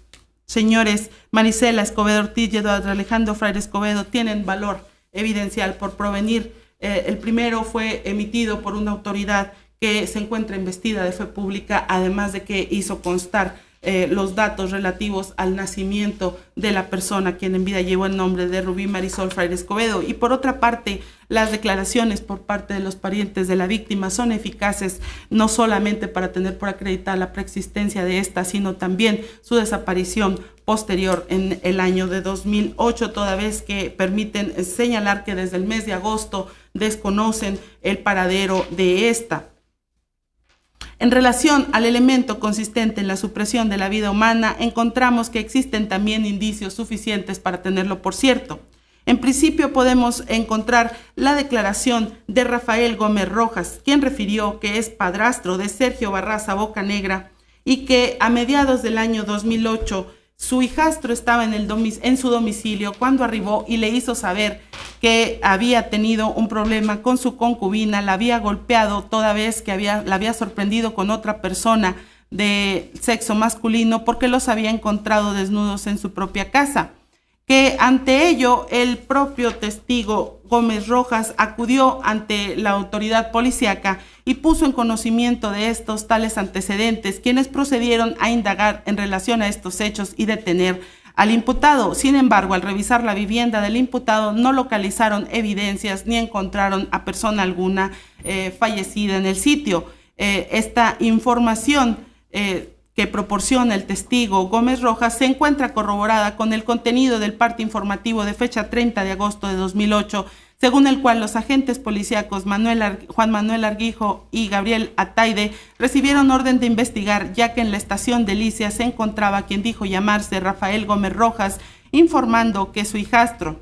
señores Marisela Escobedo Ortiz y Eduardo Alejandro Fraire Escobedo tienen valor evidencial por provenir. El primero fue emitido por una autoridad que se encuentra investida de fe pública, además de que hizo constar los datos relativos al nacimiento de la persona quien en vida llevó el nombre de Rubí Marisol Fraire Escobedo. Y por otra parte, las declaraciones por parte de los parientes de la víctima son eficaces no solamente para tener por acreditada la preexistencia de esta, sino también su desaparición posterior en el año de 2008, toda vez que permiten señalar que desde el mes de agosto desconocen el paradero de esta. En relación al elemento consistente en la supresión de la vida humana, encontramos que existen también indicios suficientes para tenerlo por cierto. En principio podemos encontrar la declaración de Rafael Gómez Rojas, quien refirió que es padrastro de Sergio Barraza Bocanegra y que a mediados del año 2008 su hijastro estaba en su domicilio cuando arribó y le hizo saber que había tenido un problema con su concubina, la había golpeado toda vez que la había sorprendido con otra persona de sexo masculino porque los había encontrado desnudos en su propia casa. Que ante ello el propio testigo Gómez Rojas acudió ante la autoridad policíaca y puso en conocimiento de estos tales antecedentes, quienes procedieron a indagar en relación a estos hechos y detener al imputado. Sin embargo, al revisar la vivienda del imputado no localizaron evidencias ni encontraron a persona alguna fallecida en el sitio. Esta información que proporciona el testigo Gómez Rojas se encuentra corroborada con el contenido del parte informativo de fecha 30 de agosto de 2008, según el cual los agentes policíacos Juan Manuel Arguijo y Gabriel Ataide recibieron orden de investigar, ya que en la estación de Licia se encontraba quien dijo llamarse Rafael Gómez Rojas, informando que su hijastro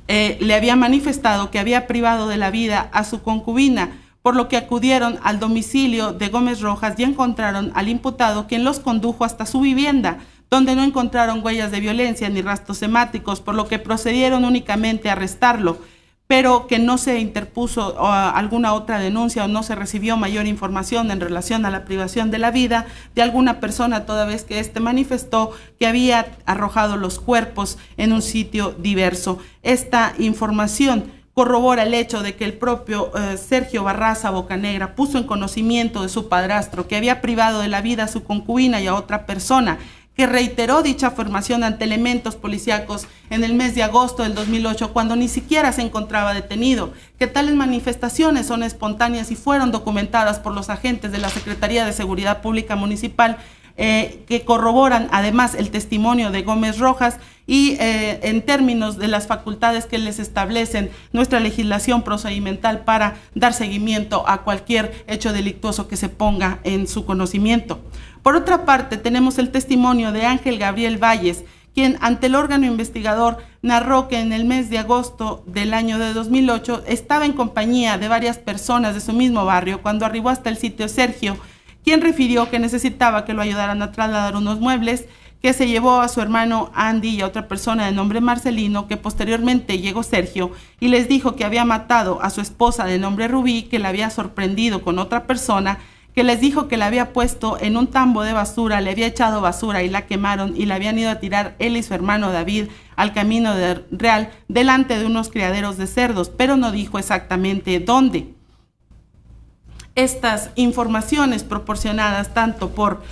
le había manifestado que había privado de la vida a su concubina, por lo que acudieron al domicilio de Gómez Rojas y encontraron al imputado, quien los condujo hasta su vivienda, donde no encontraron huellas de violencia ni rastros hemáticos, por lo que procedieron únicamente a arrestarlo, pero que no se interpuso alguna otra denuncia o no se recibió mayor información en relación a la privación de la vida de alguna persona, toda vez que éste manifestó que había arrojado los cuerpos en un sitio diverso. Esta información corrobora el hecho de que el propio Sergio Barraza Bocanegra puso en conocimiento de su padrastro que había privado de la vida a su concubina y a otra persona, que reiteró dicha afirmación ante elementos policíacos en el mes de agosto del 2008, cuando ni siquiera se encontraba detenido, que tales manifestaciones son espontáneas y fueron documentadas por los agentes de la Secretaría de Seguridad Pública Municipal, que corroboran además el testimonio de Gómez Rojas y en términos de las facultades que les establecen nuestra legislación procedimental para dar seguimiento a cualquier hecho delictuoso que se ponga en su conocimiento. Por otra parte, tenemos el testimonio de Ángel Gabriel Valles, quien ante el órgano investigador narró que en el mes de agosto del año de 2008 estaba en compañía de varias personas de su mismo barrio cuando arribó hasta el sitio Sergio, quien refirió que necesitaba que lo ayudaran a trasladar unos muebles, que se llevó a su hermano Andy y a otra persona de nombre Marcelino, que posteriormente llegó Sergio y les dijo que había matado a su esposa de nombre Rubí, que la había sorprendido con otra persona, que les dijo que la había puesto en un tambo de basura, le había echado basura y la quemaron y la habían ido a tirar él y su hermano David al camino real delante de unos criaderos de cerdos, pero no dijo exactamente dónde. Estas informaciones proporcionadas tanto por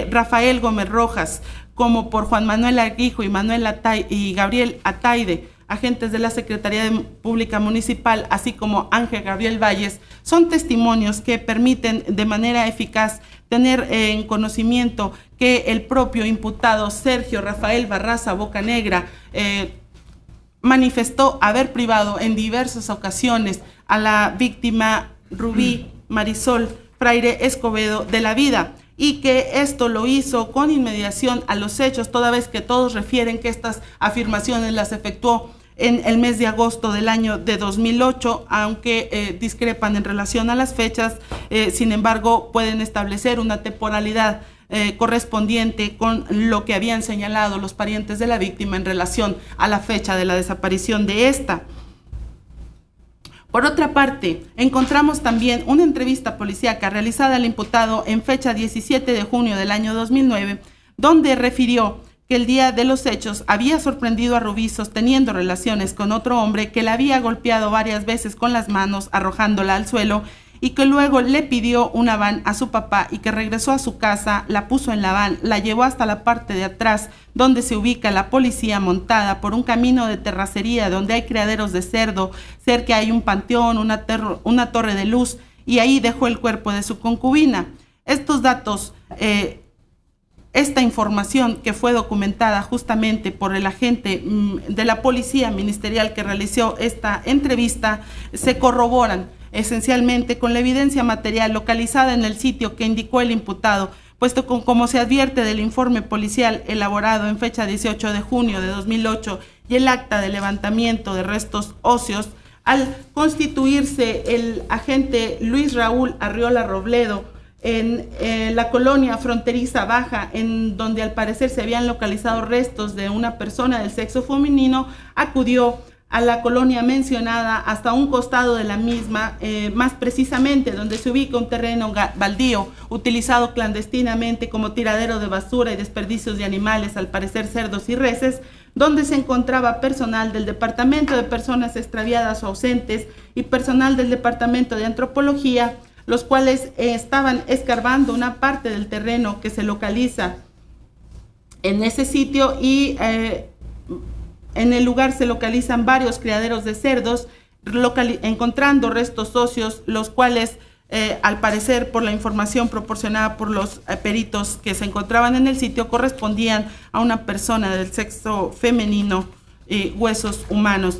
Rafael Gómez Rojas como por Juan Manuel Arguijo y Gabriel Ataide, agentes de la Secretaría Pública Municipal, así como Ángel Gabriel Valles, son testimonios que permiten de manera eficaz tener en conocimiento que el propio imputado Sergio Rafael Barraza Bocanegra manifestó haber privado en diversas ocasiones a la víctima Rubí Marisol Fraire Escobedo de la vida, y que esto lo hizo con inmediación a los hechos, toda vez que todos refieren que estas afirmaciones las efectuó en el mes de agosto del año de 2008, aunque discrepan en relación a las fechas, sin embargo pueden establecer una temporalidad correspondiente con lo que habían señalado los parientes de la víctima en relación a la fecha de la desaparición de esta. Por otra parte, encontramos también una entrevista policíaca realizada al imputado en fecha 17 de junio del año 2009, donde refirió que el día de los hechos había sorprendido a Rubí sosteniendo relaciones con otro hombre que la había golpeado varias veces con las manos, arrojándola al suelo, y que luego le pidió una van a su papá y que regresó a su casa, la puso en la van, la llevó hasta la parte de atrás donde se ubica la policía montada por un camino de terracería donde hay criaderos de cerdo, cerca hay un panteón, una torre de luz, y ahí dejó el cuerpo de su concubina. Estos datos, esta información que fue documentada justamente por el agente de la policía ministerial que realizó esta entrevista, se corroboran esencialmente con la evidencia material localizada en el sitio que indicó el imputado, puesto que, como se advierte del informe policial elaborado en fecha 18 de junio de 2008 y el acta de levantamiento de restos óseos, al constituirse el agente Luis Raúl Arriola Robledo en la colonia fronteriza Baja, en donde al parecer se habían localizado restos de una persona del sexo femenino, acudió a la colonia mencionada hasta un costado de la misma, más precisamente donde se ubica un terreno baldío utilizado clandestinamente como tiradero de basura y desperdicios de animales, al parecer cerdos y reses, donde se encontraba personal del Departamento de Personas Extraviadas o Ausentes y personal del Departamento de Antropología, los cuales estaban escarbando una parte del terreno que se localiza en ese sitio, y en el lugar se localizan varios criaderos de cerdos, encontrando restos óseos, los cuales, al parecer, por la información proporcionada por los peritos que se encontraban en el sitio, correspondían a una persona del sexo femenino, huesos humanos.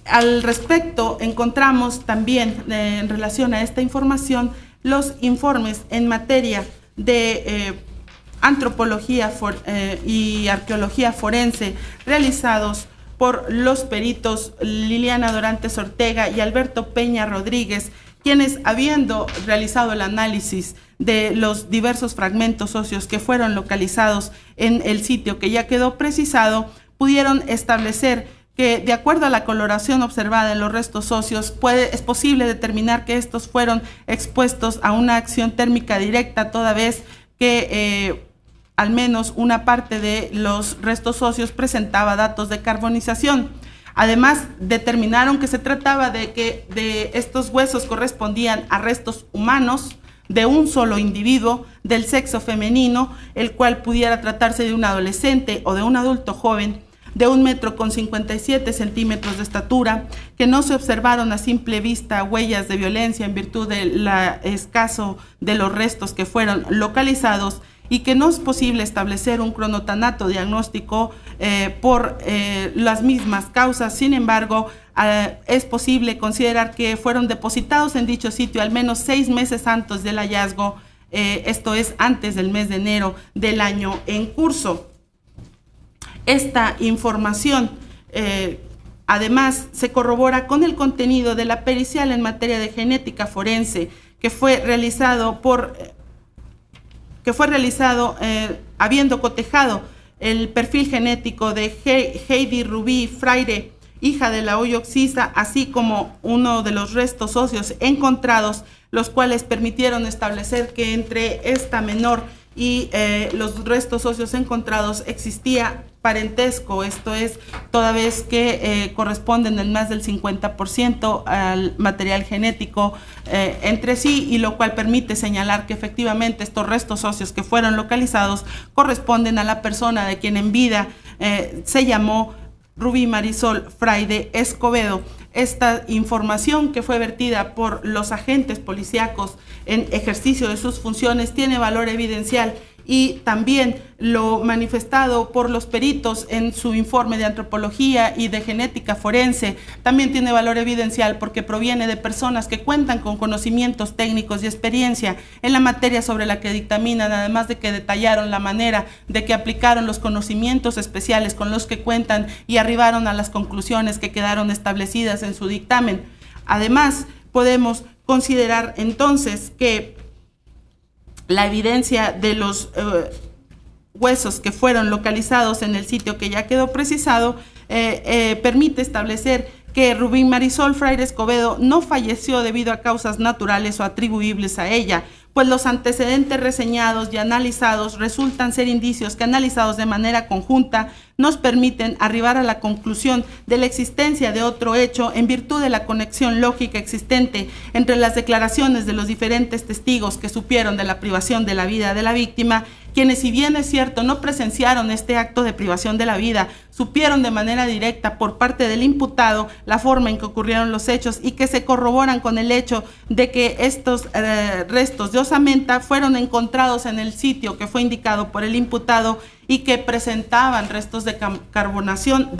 Al respecto, encontramos también, en relación a esta información, los informes en materia de antropología y arqueología forense realizados por los peritos Liliana Dorantes Ortega y Alberto Peña Rodríguez, quienes, habiendo realizado el análisis de los diversos fragmentos óseos que fueron localizados en el sitio que ya quedó precisado, pudieron establecer que, de acuerdo a la coloración observada en los restos óseos, es posible determinar que estos fueron expuestos a una acción térmica directa, toda vez que al menos una parte de los restos óseos presentaba datos de carbonización. Además, determinaron que se trataba de estos huesos correspondían a restos humanos de un solo individuo del sexo femenino, el cual pudiera tratarse de un adolescente o de un adulto joven, de 1,57 metros de estatura, que no se observaron a simple vista huellas de violencia en virtud del escaso de los restos que fueron localizados, y que no es posible establecer un cronotanato diagnóstico por las mismas causas. Sin embargo, es posible considerar que fueron depositados en dicho sitio al menos 6 meses antes del hallazgo, esto es, antes del mes de enero del año en curso. Esta información, además, se corrobora con el contenido de la pericial en materia de genética forense que fue realizado habiendo cotejado el perfil genético de Heidi Rubí Fraire, hija de la Hoyo Oxisa, así como uno de los restos óseos encontrados, los cuales permitieron establecer que entre esta menor y los restos óseos encontrados existía parentesco, esto es, toda vez que corresponden en más del 50% al material genético entre sí, y lo cual permite señalar que efectivamente estos restos óseos que fueron localizados corresponden a la persona de quien en vida se llamó Rubí Marisol Fraire Escobedo. Esta información, que fue vertida por los agentes policíacos en ejercicio de sus funciones, tiene valor evidencial, y también lo manifestado por los peritos en su informe de antropología y de genética forense también tiene valor evidencial, porque proviene de personas que cuentan con conocimientos técnicos y experiencia en la materia sobre la que dictaminan, además de que detallaron la manera de que aplicaron los conocimientos especiales con los que cuentan y arribaron a las conclusiones que quedaron establecidas en su dictamen. Además, podemos considerar entonces que la evidencia de los huesos que fueron localizados en el sitio que ya quedó precisado permite establecer que Rubí Marisol Fraire Escobedo no falleció debido a causas naturales o atribuibles a ella, pues los antecedentes reseñados y analizados resultan ser indicios que, analizados de manera conjunta, nos permiten arribar a la conclusión de la existencia de otro hecho en virtud de la conexión lógica existente entre las declaraciones de los diferentes testigos que supieron de la privación de la vida de la víctima, quienes, si bien es cierto, no presenciaron este acto de privación de la vida, supieron de manera directa por parte del imputado la forma en que ocurrieron los hechos y que se corroboran con el hecho de que estos restos de osamenta fueron encontrados en el sitio que fue indicado por el imputado y que presentaban restos de carbonización,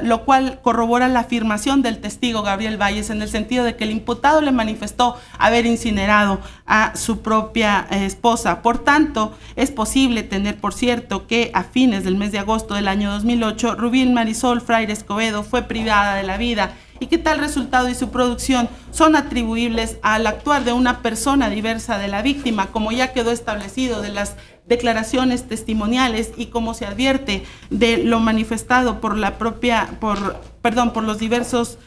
lo cual corrobora la afirmación del testigo Gabriel Valles en el sentido de que el imputado le manifestó haber incinerado a su propia esposa. Por tanto, es posible tener por cierto que a fines del mes de agosto del año 2008, Rubí Marisol Fraire Escobedo fue privada de la vida y que tal resultado y su producción son atribuibles al actuar de una persona diversa de la víctima, como ya quedó establecido de las declaraciones testimoniales y como se advierte de lo manifestado por los diversos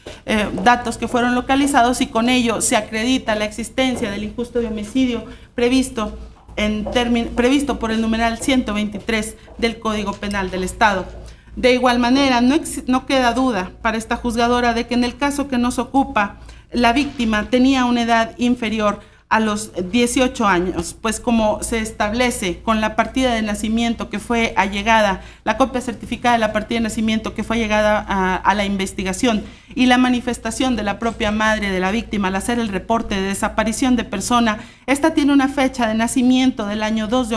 datos que fueron localizados, y con ello se acredita la existencia del injusto de homicidio previsto por el numeral 123 del Código Penal del Estado. De igual manera, no queda duda para esta juzgadora de que en el caso que nos ocupa, la víctima tenía una edad inferior a los 18 años, pues como se establece con la partida de nacimiento que fue allegada, la copia certificada de la partida de nacimiento que fue allegada a la investigación y la manifestación de la propia madre de la víctima al hacer el reporte de desaparición de persona, esta tiene una fecha de nacimiento del día 2 de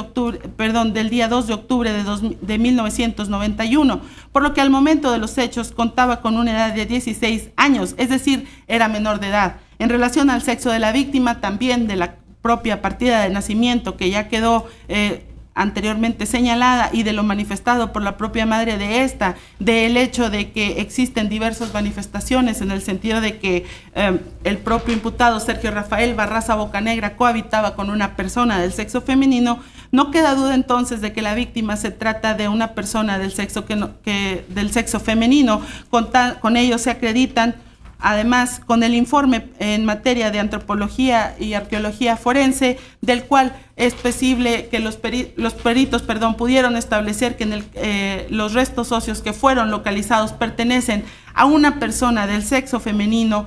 octubre de 1991, por lo que al momento de los hechos contaba con una edad de 16 años, es decir, era menor de edad. En relación al sexo de la víctima, también de la propia partida de nacimiento que ya quedó anteriormente señalada y de lo manifestado por la propia madre de esta, del hecho de que existen diversas manifestaciones en el sentido de que el propio imputado Sergio Rafael Barraza Bocanegra cohabitaba con una persona del sexo femenino, no queda duda entonces de que la víctima se trata de una persona del sexo, del sexo femenino. Con ello se acreditan, además, con el informe en materia de antropología y arqueología forense, del cual es posible que los peritos pudieron establecer que los restos óseos que fueron localizados pertenecen a una persona del sexo femenino,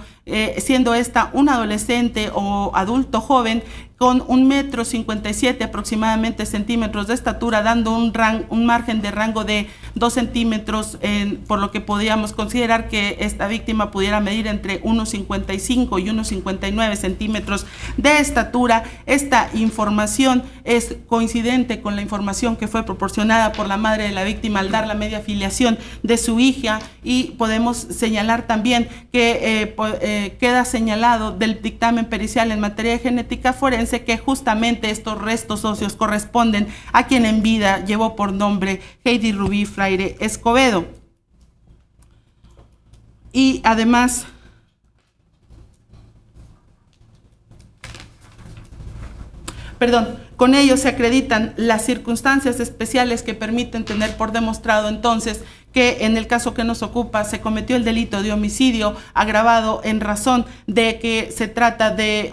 siendo esta un adolescente o adulto joven con 1,57 m aproximadamente centímetros de estatura, dando un margen de rango de 2 centímetros, por lo que podríamos considerar que esta víctima pudiera medir entre 1,55 y 1,59 centímetros de estatura. Esta información es coincidente con la información que fue proporcionada por la madre de la víctima al dar la media filiación de su hija, y podemos señalar también que queda señalado del dictamen pericial en materia de genética forense que justamente estos restos óseos corresponden a quien en vida llevó por nombre Heidi Rubí Fraire Escobedo. Y además, con ello se acreditan las circunstancias especiales que permiten tener por demostrado entonces que en el caso que nos ocupa se cometió el delito de homicidio agravado en razón de que se trata de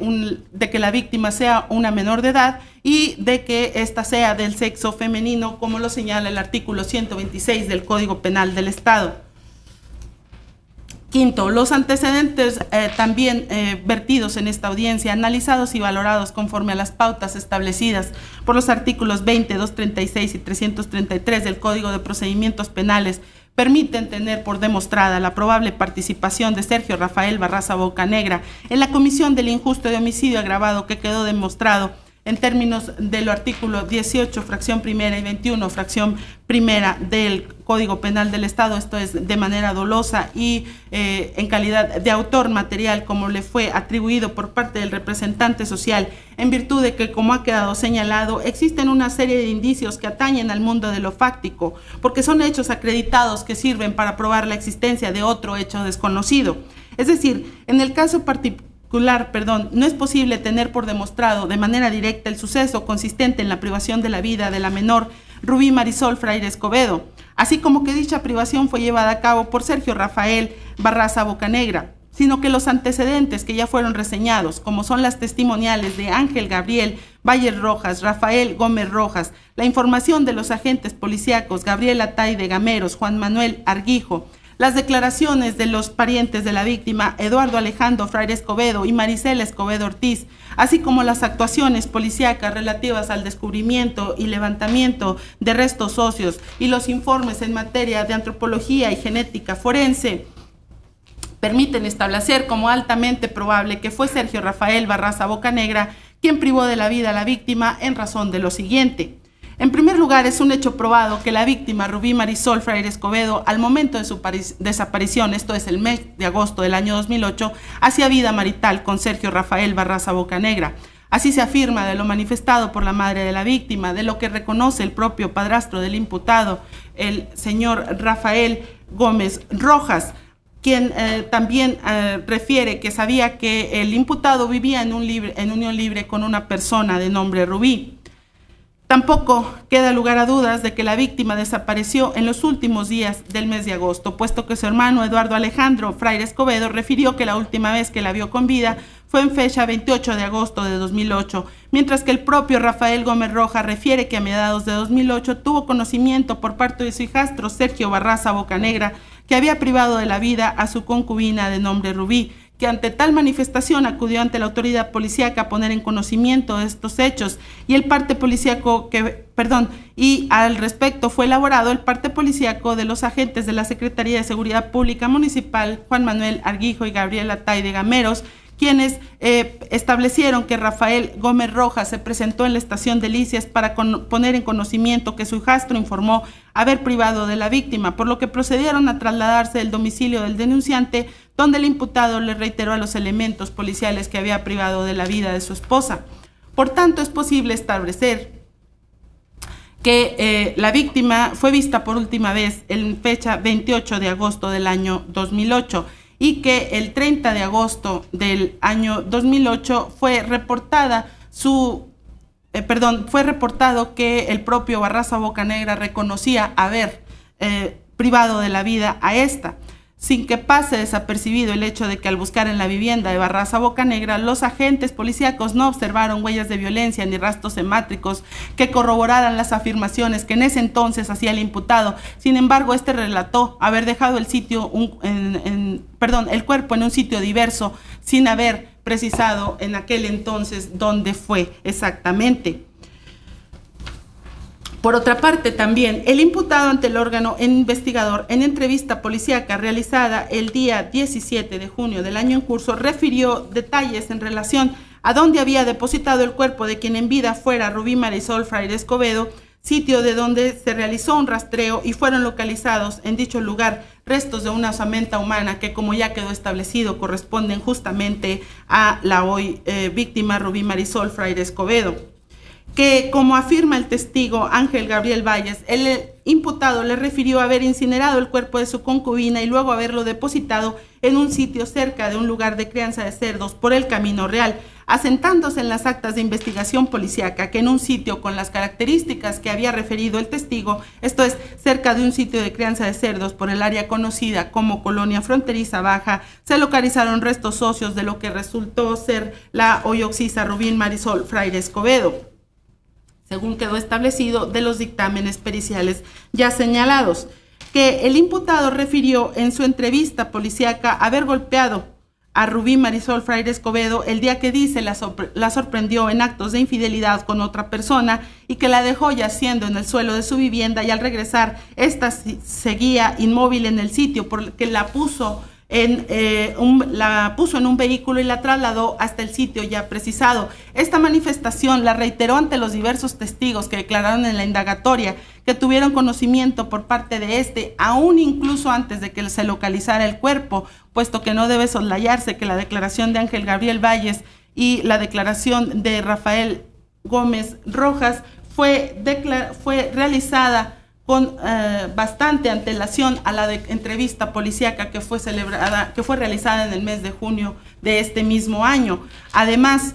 que la víctima sea una menor de edad y de que ésta sea del sexo femenino, como lo señala el artículo 126 del Código Penal del Estado. Quinto, los antecedentes también vertidos en esta audiencia, analizados y valorados conforme a las pautas establecidas por los artículos 20, 236 y 333 del Código de Procedimientos Penales, permiten tener por demostrada la probable participación de Sergio Rafael Barraza Bocanegra en la comisión del injusto de homicidio agravado que quedó demostrado en términos del artículo 18, fracción primera y 21, fracción primera del Código Penal del Estado, esto es de manera dolosa y en calidad de autor material, como le fue atribuido por parte del representante social, en virtud de que, como ha quedado señalado, existen una serie de indicios que atañen al mundo de lo fáctico, porque son hechos acreditados que sirven para probar la existencia de otro hecho desconocido. Es decir, en el caso particular, no es posible tener por demostrado de manera directa el suceso consistente en la privación de la vida de la menor Rubí Marisol Fraire Escobedo. así como que dicha privación fue llevada a cabo por Sergio Rafael Barraza Bocanegra, sino que los antecedentes que ya fueron reseñados, como son las testimoniales de Ángel Gabriel Valle Rojas, Rafael Gómez Rojas, la información de los agentes policíacos Gabriel Atay de Gameros, Juan Manuel Arguijo, las declaraciones de los parientes de la víctima, Eduardo Alejandro Fraire Escobedo y Maricela Escobedo Ortiz, así como las actuaciones policíacas relativas al descubrimiento y levantamiento de restos óseos y los informes en materia de antropología y genética forense, permiten establecer como altamente probable que fue Sergio Rafael Barraza Bocanegra quien privó de la vida a la víctima en razón de lo siguiente. En primer lugar, es un hecho probado que la víctima, Rubí Marisol Fraire Escobedo, al momento de su desaparición, esto es el mes de agosto del año 2008, hacía vida marital con Sergio Rafael Barraza Bocanegra. Así se afirma de lo manifestado por la madre de la víctima, de lo que reconoce el propio padrastro del imputado, el señor Rafael Gómez Rojas, quien también refiere que sabía que el imputado vivía en unión libre con una persona de nombre Rubí. Tampoco queda lugar a dudas de que la víctima desapareció en los últimos días del mes de agosto, puesto que su hermano Eduardo Alejandro Fraire Escobedo refirió que la última vez que la vio con vida fue en fecha 28 de agosto de 2008, mientras que el propio Rafael Gómez Rojas refiere que a mediados de 2008 tuvo conocimiento por parte de su hijastro Sergio Barraza Bocanegra, que había privado de la vida a su concubina de nombre Rubí, que ante tal manifestación acudió ante la autoridad policíaca a poner en conocimiento de estos hechos y el parte policíaco y al respecto fue elaborado el parte policíaco de los agentes de la Secretaría de Seguridad Pública Municipal, Juan Manuel Arguijo y Gabriel Atay de Gameros, quienes establecieron que Rafael Gómez Rojas se presentó en la estación Delicias para poner en conocimiento que su hijastro informó haber privado de la víctima, por lo que procedieron a trasladarse del domicilio del denunciante, donde el imputado le reiteró a los elementos policiales que había privado de la vida de su esposa. Por tanto, es posible establecer que la víctima fue vista por última vez en fecha 28 de agosto del año 2008, y que el 30 de agosto del año 2008 fue reportado que el propio Barraza Bocanegra reconocía haber privado de la vida a esta, sin que pase desapercibido el hecho de que al buscar en la vivienda de Barraza Bocanegra, los agentes policíacos no observaron huellas de violencia ni rastros hemáticos que corroboraran las afirmaciones que en ese entonces hacía el imputado. Sin embargo, este relató haber dejado el cuerpo en un sitio diverso, sin haber precisado en aquel entonces dónde fue exactamente. Por otra parte, también el imputado ante el órgano investigador en entrevista policíaca realizada el día 17 de junio del año en curso refirió detalles en relación a dónde había depositado el cuerpo de quien en vida fuera Rubí Marisol Fraire Escobedo, sitio de donde se realizó un rastreo y fueron localizados en dicho lugar restos de una osamenta humana que, como ya quedó establecido, corresponden justamente a la hoy víctima Rubí Marisol Fraire Escobedo, que, como afirma el testigo Ángel Gabriel Valles, el imputado le refirió haber incinerado el cuerpo de su concubina y luego haberlo depositado en un sitio cerca de un lugar de crianza de cerdos por el Camino Real, asentándose en las actas de investigación policíaca que en un sitio con las características que había referido el testigo, esto es, cerca de un sitio de crianza de cerdos por el área conocida como Colonia Fronteriza Baja, se localizaron restos óseos de lo que resultó ser la hoy occisa Rubí Marisol Fraire Escobedo, según quedó establecido de los dictámenes periciales ya señalados, que el imputado refirió en su entrevista policíaca haber golpeado a Rubí Marisol Fraire Escobedo el día que dice la sorprendió en actos de infidelidad con otra persona y que la dejó yaciendo en el suelo de su vivienda, y al regresar esta seguía inmóvil en el sitio, porque la puso en un vehículo y la trasladó hasta el sitio ya precisado. Esta manifestación la reiteró ante los diversos testigos que declararon en la indagatoria que tuvieron conocimiento por parte de este, aún incluso antes de que se localizara el cuerpo, puesto que no debe soslayarse que la declaración de Ángel Gabriel Valles y la declaración de Rafael Gómez Rojas fue realizada con bastante antelación a la entrevista policíaca que fue realizada en el mes de junio de este mismo año. Además,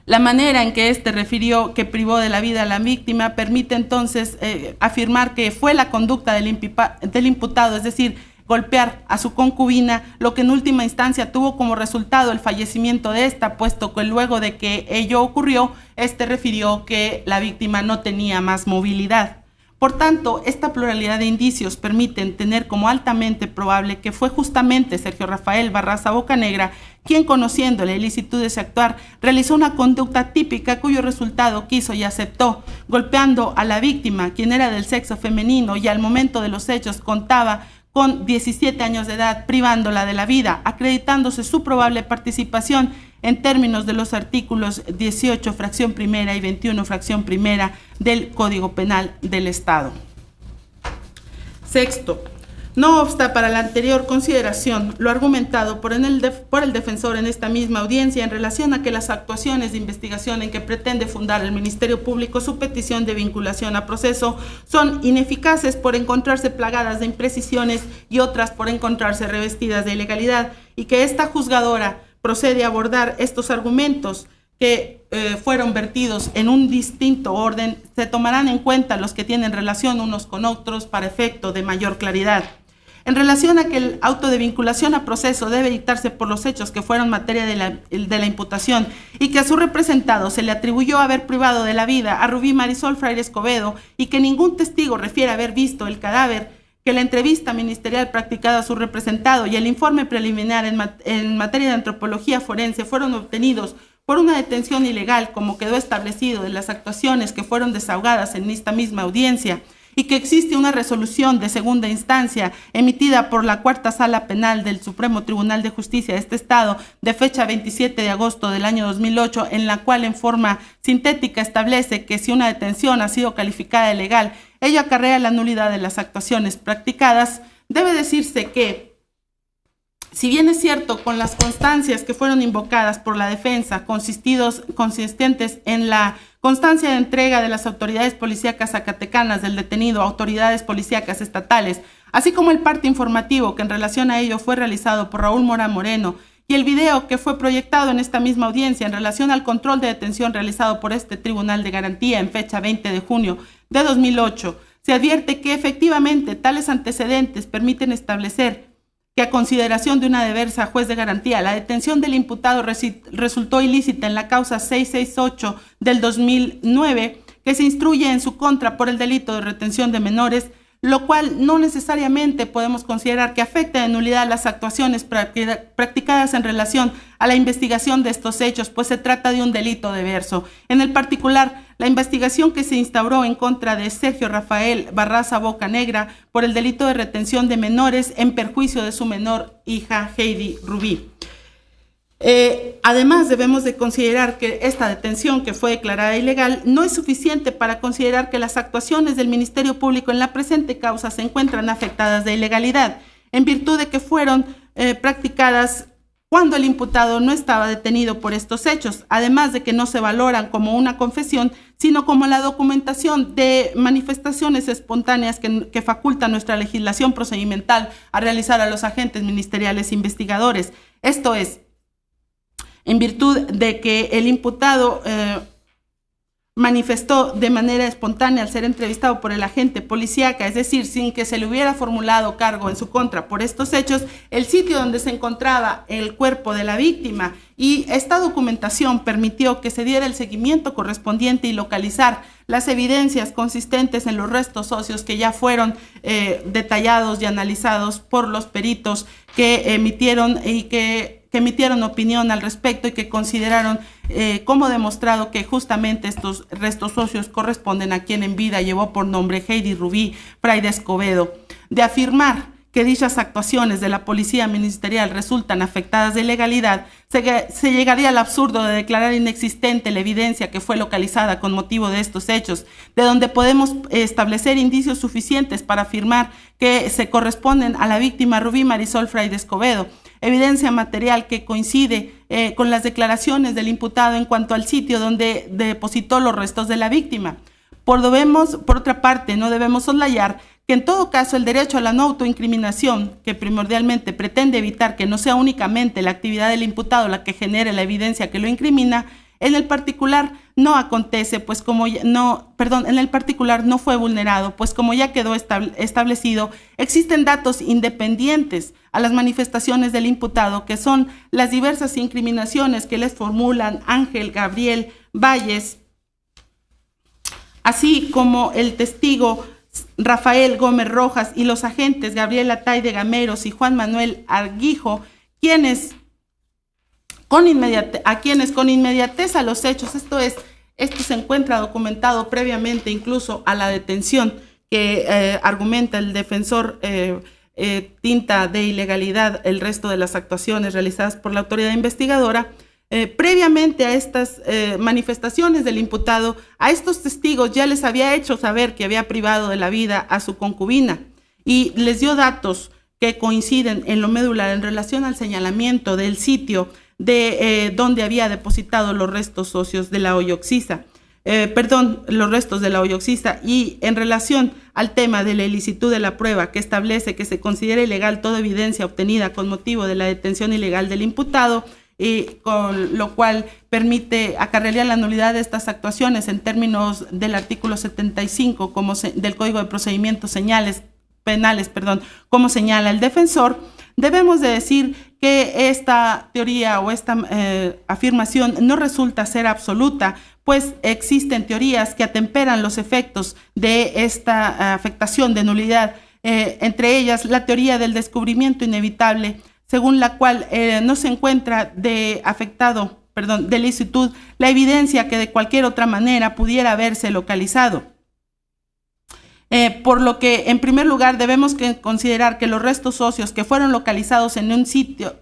La manera en que éste refirió que privó de la vida a la víctima permite entonces afirmar que fue la conducta del imputado, es decir, golpear a su concubina, lo que en última instancia tuvo como resultado el fallecimiento de esta, puesto que luego de que ello ocurrió, refirió que la víctima no tenía más movilidad. Por tanto, esta pluralidad de indicios permiten tener como altamente probable que fue justamente Sergio Rafael Barraza Bocanegra quien, conociendo la ilicitud de ese actuar, realizó una conducta típica cuyo resultado quiso y aceptó, golpeando a la víctima, quien era del sexo femenino y al momento de los hechos contaba con 17 años de edad, privándola de la vida, acreditándose su probable participación en términos de los artículos 18, fracción primera y 21, fracción primera del Código Penal del Estado. Sexto, no obsta para la anterior consideración lo argumentado por el defensor en esta misma audiencia en relación a que las actuaciones de investigación en que pretende fundar el Ministerio Público su petición de vinculación a proceso son ineficaces por encontrarse plagadas de imprecisiones y otras por encontrarse revestidas de ilegalidad, y que esta juzgadora procede a abordar estos argumentos que fueron vertidos en un distinto orden. Se tomarán en cuenta los que tienen relación unos con otros para efecto de mayor claridad. En relación a que el auto de vinculación a proceso debe dictarse por los hechos que fueron materia de la imputación y que a su representado se le atribuyó haber privado de la vida a Rubí Marisol Fraire Escobedo y que ningún testigo refiere haber visto el cadáver, que la entrevista ministerial practicada a su representado y el informe preliminar en materia de antropología forense fueron obtenidos por una detención ilegal, como quedó establecido de las actuaciones que fueron desahogadas en esta misma audiencia, y que existe una resolución de segunda instancia emitida por la Cuarta Sala Penal del Supremo Tribunal de Justicia de este Estado de fecha 27 de agosto del año 2008, en la cual en forma sintética establece que si una detención ha sido calificada de ilegal, ello acarrea la nulidad de las actuaciones practicadas. Debe decirse que, si bien es cierto, con las constancias que fueron invocadas por la defensa, consistentes en la constancia de entrega de las autoridades policíacas zacatecanas del detenido a autoridades policíacas estatales, así como el parte informativo que en relación a ello fue realizado por Raúl Mora Moreno, y el video que fue proyectado en esta misma audiencia en relación al control de detención realizado por este Tribunal de Garantía en fecha 20 de junio de 2008, se advierte que efectivamente tales antecedentes permiten establecer que a consideración de una diversa juez de garantía, la detención del imputado resultó ilícita en la causa 668 del 2009, que se instruye en su contra por el delito de retención de menores, lo cual no necesariamente podemos considerar que afecte de nulidad las actuaciones practicadas en relación a la investigación de estos hechos, pues se trata de un delito diverso. En el particular, la investigación que se instauró en contra de Sergio Rafael Barraza Bocanegra por el delito de retención de menores en perjuicio de su menor hija Heidi Rubí. Además, debemos de considerar que esta detención, que fue declarada ilegal, no es suficiente para considerar que las actuaciones del Ministerio Público en la presente causa se encuentran afectadas de ilegalidad, en virtud de que fueron practicadas cuando el imputado no estaba detenido por estos hechos, además de que no se valoran como una confesión, sino como la documentación de manifestaciones espontáneas que faculta nuestra legislación procedimental a realizar a los agentes ministeriales investigadores. Esto es, en virtud de que el imputado manifestó de manera espontánea al ser entrevistado por el agente policíaca, es decir, sin que se le hubiera formulado cargo en su contra por estos hechos, el sitio donde se encontraba el cuerpo de la víctima, y esta documentación permitió que se diera el seguimiento correspondiente y localizar las evidencias consistentes en los restos óseos que ya fueron detallados y analizados por los peritos que emitieron opinión al respecto y que consideraron como demostrado que justamente estos restos óseos corresponden a quien en vida llevó por nombre Heidi Rubí Fraire Escobedo. De afirmar que dichas actuaciones de la policía ministerial resultan afectadas de ilegalidad, se llegaría al absurdo de declarar inexistente la evidencia que fue localizada con motivo de estos hechos, de donde podemos establecer indicios suficientes para afirmar que se corresponden a la víctima Rubí Marisol Fraire Escobedo, evidencia material que coincide con las declaraciones del imputado en cuanto al sitio donde depositó los restos de la víctima. Por otra parte, no debemos soslayar que en todo caso el derecho a la no autoincriminación, que primordialmente pretende evitar que no sea únicamente la actividad del imputado la que genere la evidencia que lo incrimina, En el particular no acontece, pues como en el particular no fue vulnerado, pues como ya quedó establecido, existen datos independientes a las manifestaciones del imputado, que son las diversas incriminaciones que les formulan Ángel Gabriel Valles, así como el testigo Rafael Gómez Rojas y los agentes Gabriel Atay de Gameros y Juan Manuel Arguijo, quienes con inmediatez a los hechos, esto se encuentra documentado previamente incluso a la detención que argumenta el defensor, tinta de ilegalidad el resto de las actuaciones realizadas por la autoridad investigadora. Previamente a estas manifestaciones del imputado, a estos testigos ya les había hecho saber que había privado de la vida a su concubina y les dio datos que coinciden en lo medular en relación al señalamiento del sitio de donde había depositado los restos óseos de la olla oxisa, los restos de la olla oxisa, y en relación al tema de la ilicitud de la prueba, que establece que se considera ilegal toda evidencia obtenida con motivo de la detención ilegal del imputado, con lo cual permite acarrear la nulidad de estas actuaciones en términos del artículo 75 del Código de Procedimientos Penales, como señala el defensor. Debemos de decir que esta teoría o esta afirmación no resulta ser absoluta, pues existen teorías que atemperan los efectos de esta afectación de nulidad, entre ellas la teoría del descubrimiento inevitable, según la cual no se encuentra de licitud la evidencia que de cualquier otra manera pudiera haberse localizado. Por lo que, en primer lugar, debemos considerar que los restos óseos que fueron localizados en un sitio,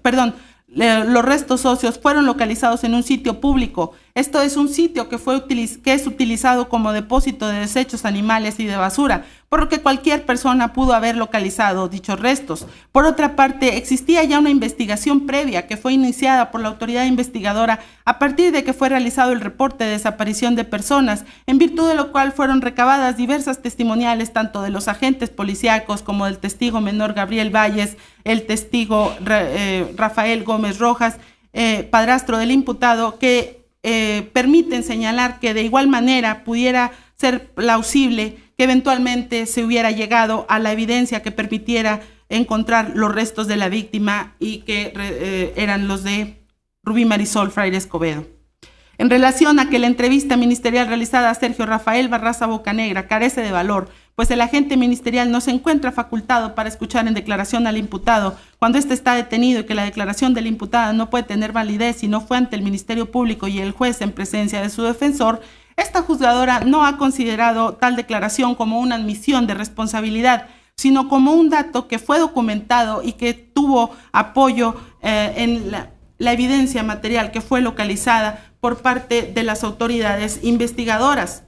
los restos óseos fueron localizados en un sitio público. Esto es un sitio que es utilizado como depósito de desechos animales y de basura, por lo que cualquier persona pudo haber localizado dichos restos. Por otra parte, existía ya una investigación previa que fue iniciada por la autoridad investigadora a partir de que fue realizado el reporte de desaparición de personas, en virtud de lo cual fueron recabadas diversas testimoniales tanto de los agentes policíacos como del testigo menor Gabriel Valles, el testigo Rafael Gómez Rojas, padrastro del imputado, que permiten señalar que de igual manera pudiera ser plausible que eventualmente se hubiera llegado a la evidencia que permitiera encontrar los restos de la víctima y que eran los de Rubí Marisol Fraire Escobedo. En relación a que la entrevista ministerial realizada a Sergio Rafael Barraza Bocanegra carece de valor, pues el agente ministerial no se encuentra facultado para escuchar en declaración al imputado cuando éste está detenido y que la declaración del imputado no puede tener validez si no fue ante el Ministerio Público y el juez en presencia de su defensor, esta juzgadora no ha considerado tal declaración como una admisión de responsabilidad, sino como un dato que fue documentado y que tuvo apoyo en la evidencia material que fue localizada por parte de las autoridades investigadoras.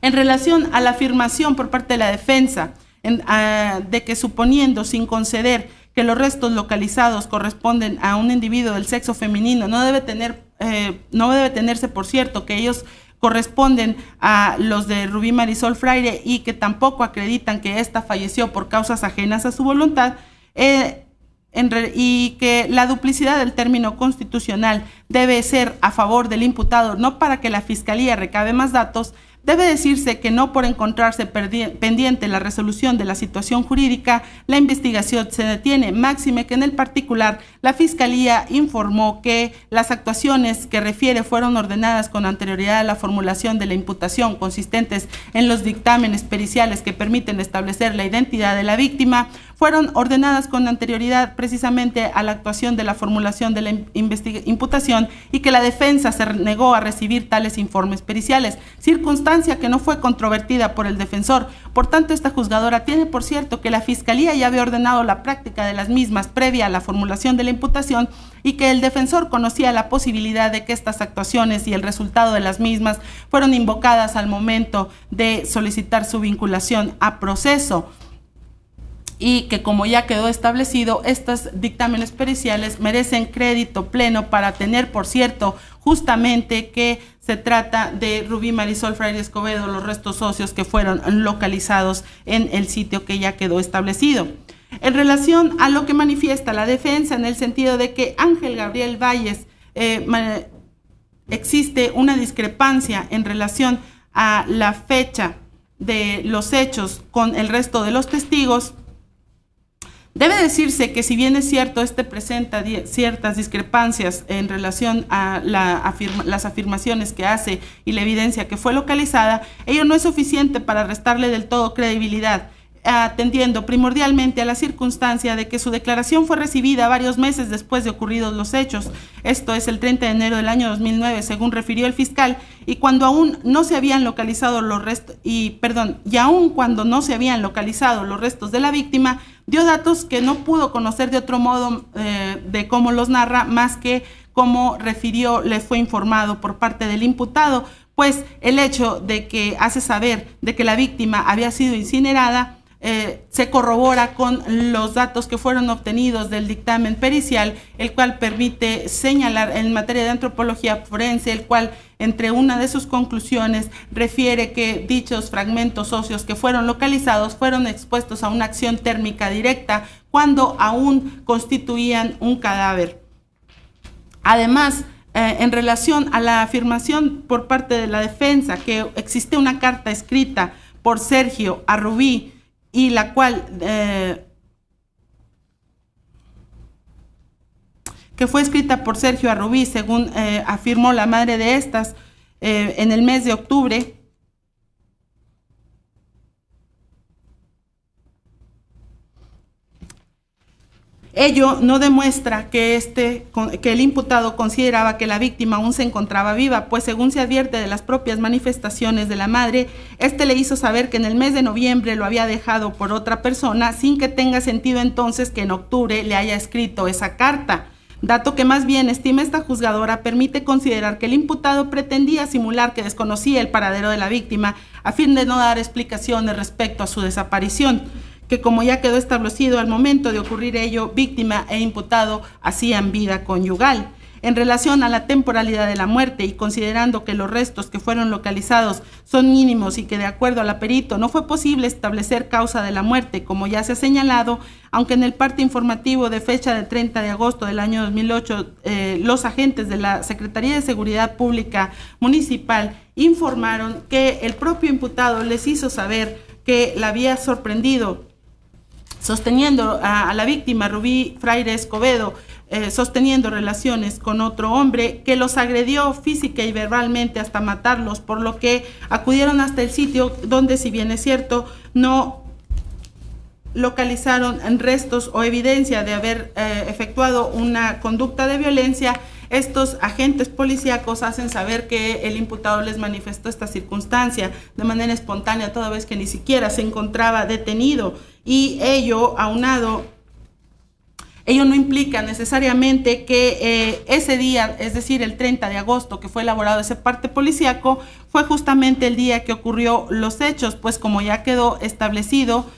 En relación a la afirmación por parte de la defensa de que, suponiendo sin conceder que los restos localizados corresponden a un individuo del sexo femenino, no debe tenerse por cierto que ellos corresponden a los de Rubí Marisol Fraire y que tampoco acreditan que ésta falleció por causas ajenas a su voluntad, y que la duplicidad del término constitucional debe ser a favor del imputado, no para que la Fiscalía recabe más datos. Debe decirse que no por encontrarse pendiente la resolución de la situación jurídica, la investigación se detiene, máxime que en el particular la Fiscalía informó que las actuaciones que refiere fueron ordenadas con anterioridad a la formulación de la imputación, consistentes en los dictámenes periciales que permiten establecer la identidad de la víctima, fueron ordenadas con anterioridad precisamente a la actuación de la formulación de la imputación y que la defensa se negó a recibir tales informes periciales, circunstancia que no fue controvertida por el defensor. Por tanto, esta juzgadora tiene por cierto que la Fiscalía ya había ordenado la práctica de las mismas previa a la formulación de la imputación y que el defensor conocía la posibilidad de que estas actuaciones y el resultado de las mismas fueron invocadas al momento de solicitar su vinculación a proceso. Y que, como ya quedó establecido, estos dictámenes periciales merecen crédito pleno para tener por cierto justamente que se trata de Rubí Marisol Fraire Escobedo, los restos óseos que fueron localizados en el sitio que ya quedó establecido. En relación a lo que manifiesta la defensa en el sentido de que Ángel Gabriel Valles existe una discrepancia en relación a la fecha de los hechos con el resto de los testigos, debe decirse que si bien es cierto, presenta ciertas discrepancias en relación a las afirmaciones que hace y la evidencia que fue localizada, ello no es suficiente para restarle del todo credibilidad, atendiendo primordialmente a la circunstancia de que su declaración fue recibida varios meses después de ocurridos los hechos, esto es el 30 de enero del año 2009, según refirió el fiscal, y cuando aún no se habían localizado los restos, y aún cuando no se habían localizado los restos de la víctima, dio datos que no pudo conocer de otro modo de cómo los narra, más que como refirió, le fue informado por parte del imputado, pues el hecho de que hace saber de que la víctima había sido incinerada se corrobora con los datos que fueron obtenidos del dictamen pericial, el cual permite señalar en materia de antropología forense, el cual entre una de sus conclusiones refiere que dichos fragmentos óseos que fueron localizados fueron expuestos a una acción térmica directa cuando aún constituían un cadáver. Además, en relación a la afirmación por parte de la defensa que existe una carta escrita por Sergio a Rubí, y la cual que fue escrita por Sergio a Rubí, según afirmó la madre de estas, en el mes de octubre. Ello no demuestra que el imputado consideraba que la víctima aún se encontraba viva, pues según se advierte de las propias manifestaciones de la madre, le hizo saber que en el mes de noviembre lo había dejado por otra persona, sin que tenga sentido entonces que en octubre le haya escrito esa carta. Dato que más bien, estima esta juzgadora, permite considerar que el imputado pretendía simular que desconocía el paradero de la víctima a fin de no dar explicaciones respecto a su desaparición, que como ya quedó establecido al momento de ocurrir ello, víctima e imputado hacían vida conyugal. En relación a la temporalidad de la muerte y considerando que los restos que fueron localizados son mínimos y que de acuerdo a la perito no fue posible establecer causa de la muerte, como ya se ha señalado, aunque en el parte informativo de fecha del 30 de agosto del año 2008, los agentes de la Secretaría de Seguridad Pública Municipal informaron que el propio imputado les hizo saber que la había sorprendido sosteniendo a la víctima Rubí Fraire Escobedo, sosteniendo relaciones con otro hombre que los agredió física y verbalmente hasta matarlos, por lo que acudieron hasta el sitio donde, si bien es cierto, no localizaron restos o evidencia de haber efectuado una conducta de violencia. Estos agentes policíacos hacen saber que el imputado les manifestó esta circunstancia de manera espontánea, toda vez que ni siquiera se encontraba detenido, y ello aunado, ello no implica necesariamente que ese día, es decir, el 30 de agosto que fue elaborado ese parte policíaco, fue justamente el día que ocurrió los hechos, pues como ya quedó establecido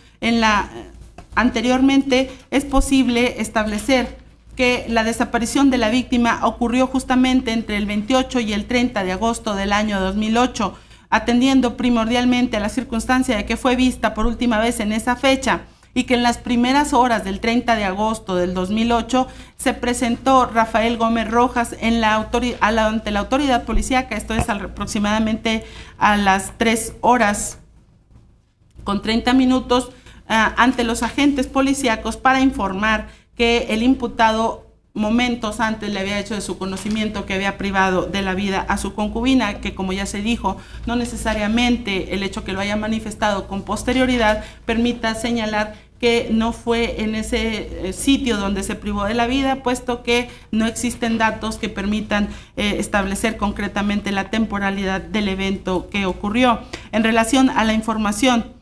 anteriormente, es posible establecer que la desaparición de la víctima ocurrió justamente entre el 28 y el 30 de agosto del año 2008, atendiendo primordialmente a la circunstancia de que fue vista por última vez en esa fecha y que en las primeras horas del 30 de agosto del 2008 se presentó Rafael Gómez Rojas ante la autoridad policíaca, esto es aproximadamente a las 3:30 ante los agentes policíacos para informar que el imputado momentos antes le había hecho de su conocimiento que había privado de la vida a su concubina, que como ya se dijo, no necesariamente el hecho que lo haya manifestado con posterioridad permita señalar que no fue en ese sitio donde se privó de la vida, puesto que no existen datos que permitan establecer concretamente la temporalidad del evento que ocurrió. En relación a la información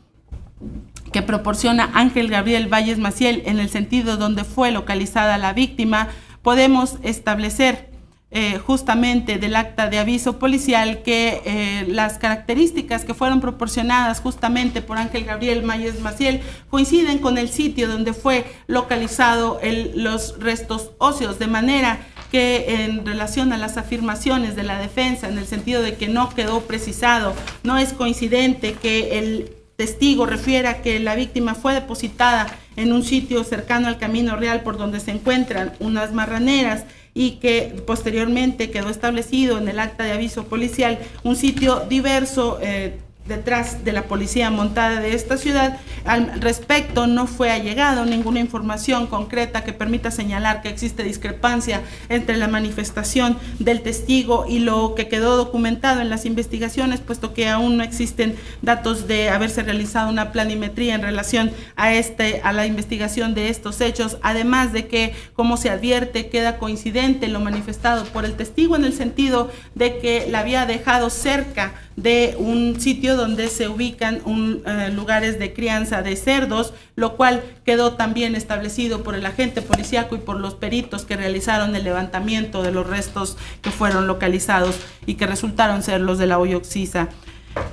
que proporciona Ángel Gabriel Valles Maciel en el sentido donde fue localizada la víctima, podemos establecer justamente del acta de aviso policial que las características que fueron proporcionadas justamente por Ángel Gabriel Valles Maciel coinciden con el sitio donde fue localizado los restos óseos, de manera que en relación a las afirmaciones de la defensa, en el sentido de que no quedó precisado, no es coincidente que el testigo refiere a que la víctima fue depositada en un sitio cercano al Camino Real por donde se encuentran unas marraneras y que posteriormente quedó establecido en el acta de aviso policial un sitio diverso detrás de la policía montada de esta ciudad. Al respecto, no fue allegado ninguna información concreta que permita señalar que existe discrepancia entre la manifestación del testigo y lo que quedó documentado en las investigaciones, puesto que aún no existen datos de haberse realizado una planimetría en relación a la investigación de estos hechos, además de que, como se advierte, queda coincidente lo manifestado por el testigo en el sentido de que la había dejado cerca de un sitio donde se ubican lugares de crianza de cerdos, lo cual quedó también establecido por el agente policíaco y por los peritos que realizaron el levantamiento de los restos que fueron localizados y que resultaron ser los de la olla oxisa.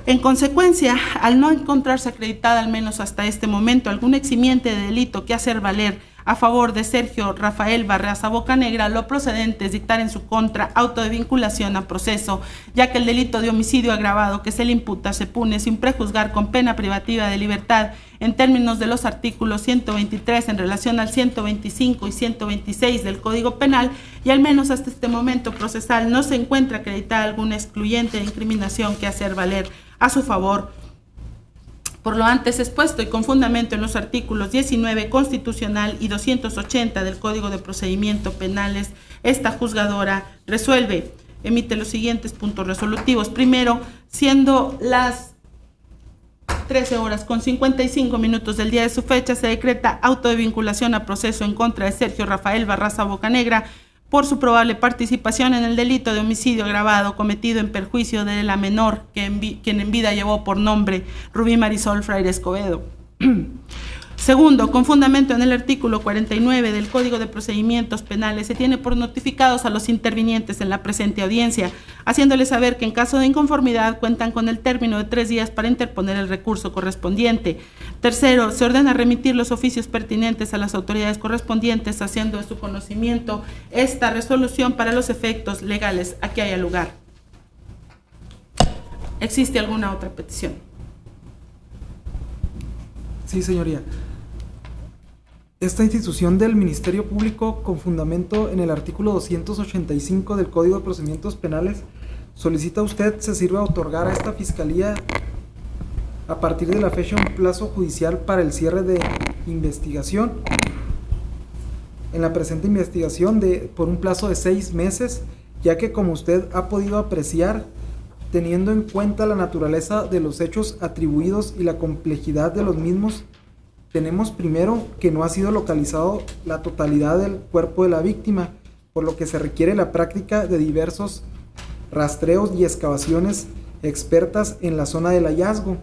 En consecuencia, al no encontrarse acreditada, al menos hasta este momento, algún eximiente de delito que hacer valer a favor de Sergio Rafael Barraza Bocanegra, lo procedente es dictar en su contra auto de vinculación a proceso, ya que el delito de homicidio agravado que se le imputa se pune sin prejuzgar con pena privativa de libertad en términos de los artículos 123 en relación al 125 y 126 del Código Penal, y al menos hasta este momento procesal no se encuentra acreditada alguna excluyente de incriminación que hacer valer a su favor. Por lo antes expuesto y con fundamento en los artículos 19 constitucional y 280 del Código de Procedimiento Penales, esta juzgadora emite los siguientes puntos resolutivos. Primero, siendo las 13:55 del día de su fecha, se decreta auto de vinculación a proceso en contra de Sergio Rafael Barraza Bocanegra por su probable participación en el delito de homicidio agravado cometido en perjuicio de la menor, quien en vida llevó por nombre Rubí Marisol Fraire Escobedo. Segundo, con fundamento en el artículo 49 del Código de Procedimientos Penales, se tiene por notificados a los intervinientes en la presente audiencia, haciéndoles saber que en caso de inconformidad cuentan con el término de 3 días para interponer el recurso correspondiente. Tercero, se ordena remitir los oficios pertinentes a las autoridades correspondientes, haciendo de su conocimiento esta resolución para los efectos legales a que haya lugar. ¿Existe alguna otra petición? Sí, señoría. Esta institución del Ministerio Público, con fundamento en el artículo 285 del Código de Procedimientos Penales, solicita a usted se sirva a otorgar a esta Fiscalía, a partir de la fecha, un plazo judicial para el cierre de investigación. En la presente investigación por un plazo de 6 meses, ya que, como usted ha podido apreciar, teniendo en cuenta la naturaleza de los hechos atribuidos y la complejidad de los mismos, tenemos primero que no ha sido localizado la totalidad del cuerpo de la víctima, por lo que se requiere la práctica de diversos rastreos y excavaciones expertas en la zona del hallazgo,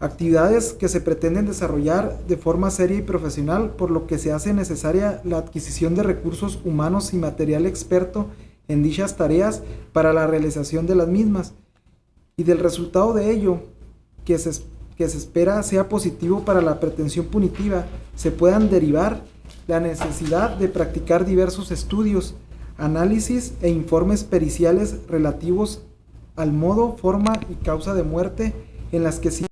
actividades que se pretenden desarrollar de forma seria y profesional, por lo que se hace necesaria la adquisición de recursos humanos y material experto en dichas tareas para la realización de las mismas, y del resultado de ello, que se espera sea positivo para la pretensión punitiva, se puedan derivar la necesidad de practicar diversos estudios, análisis e informes periciales relativos al modo, forma y causa de muerte, en las que sí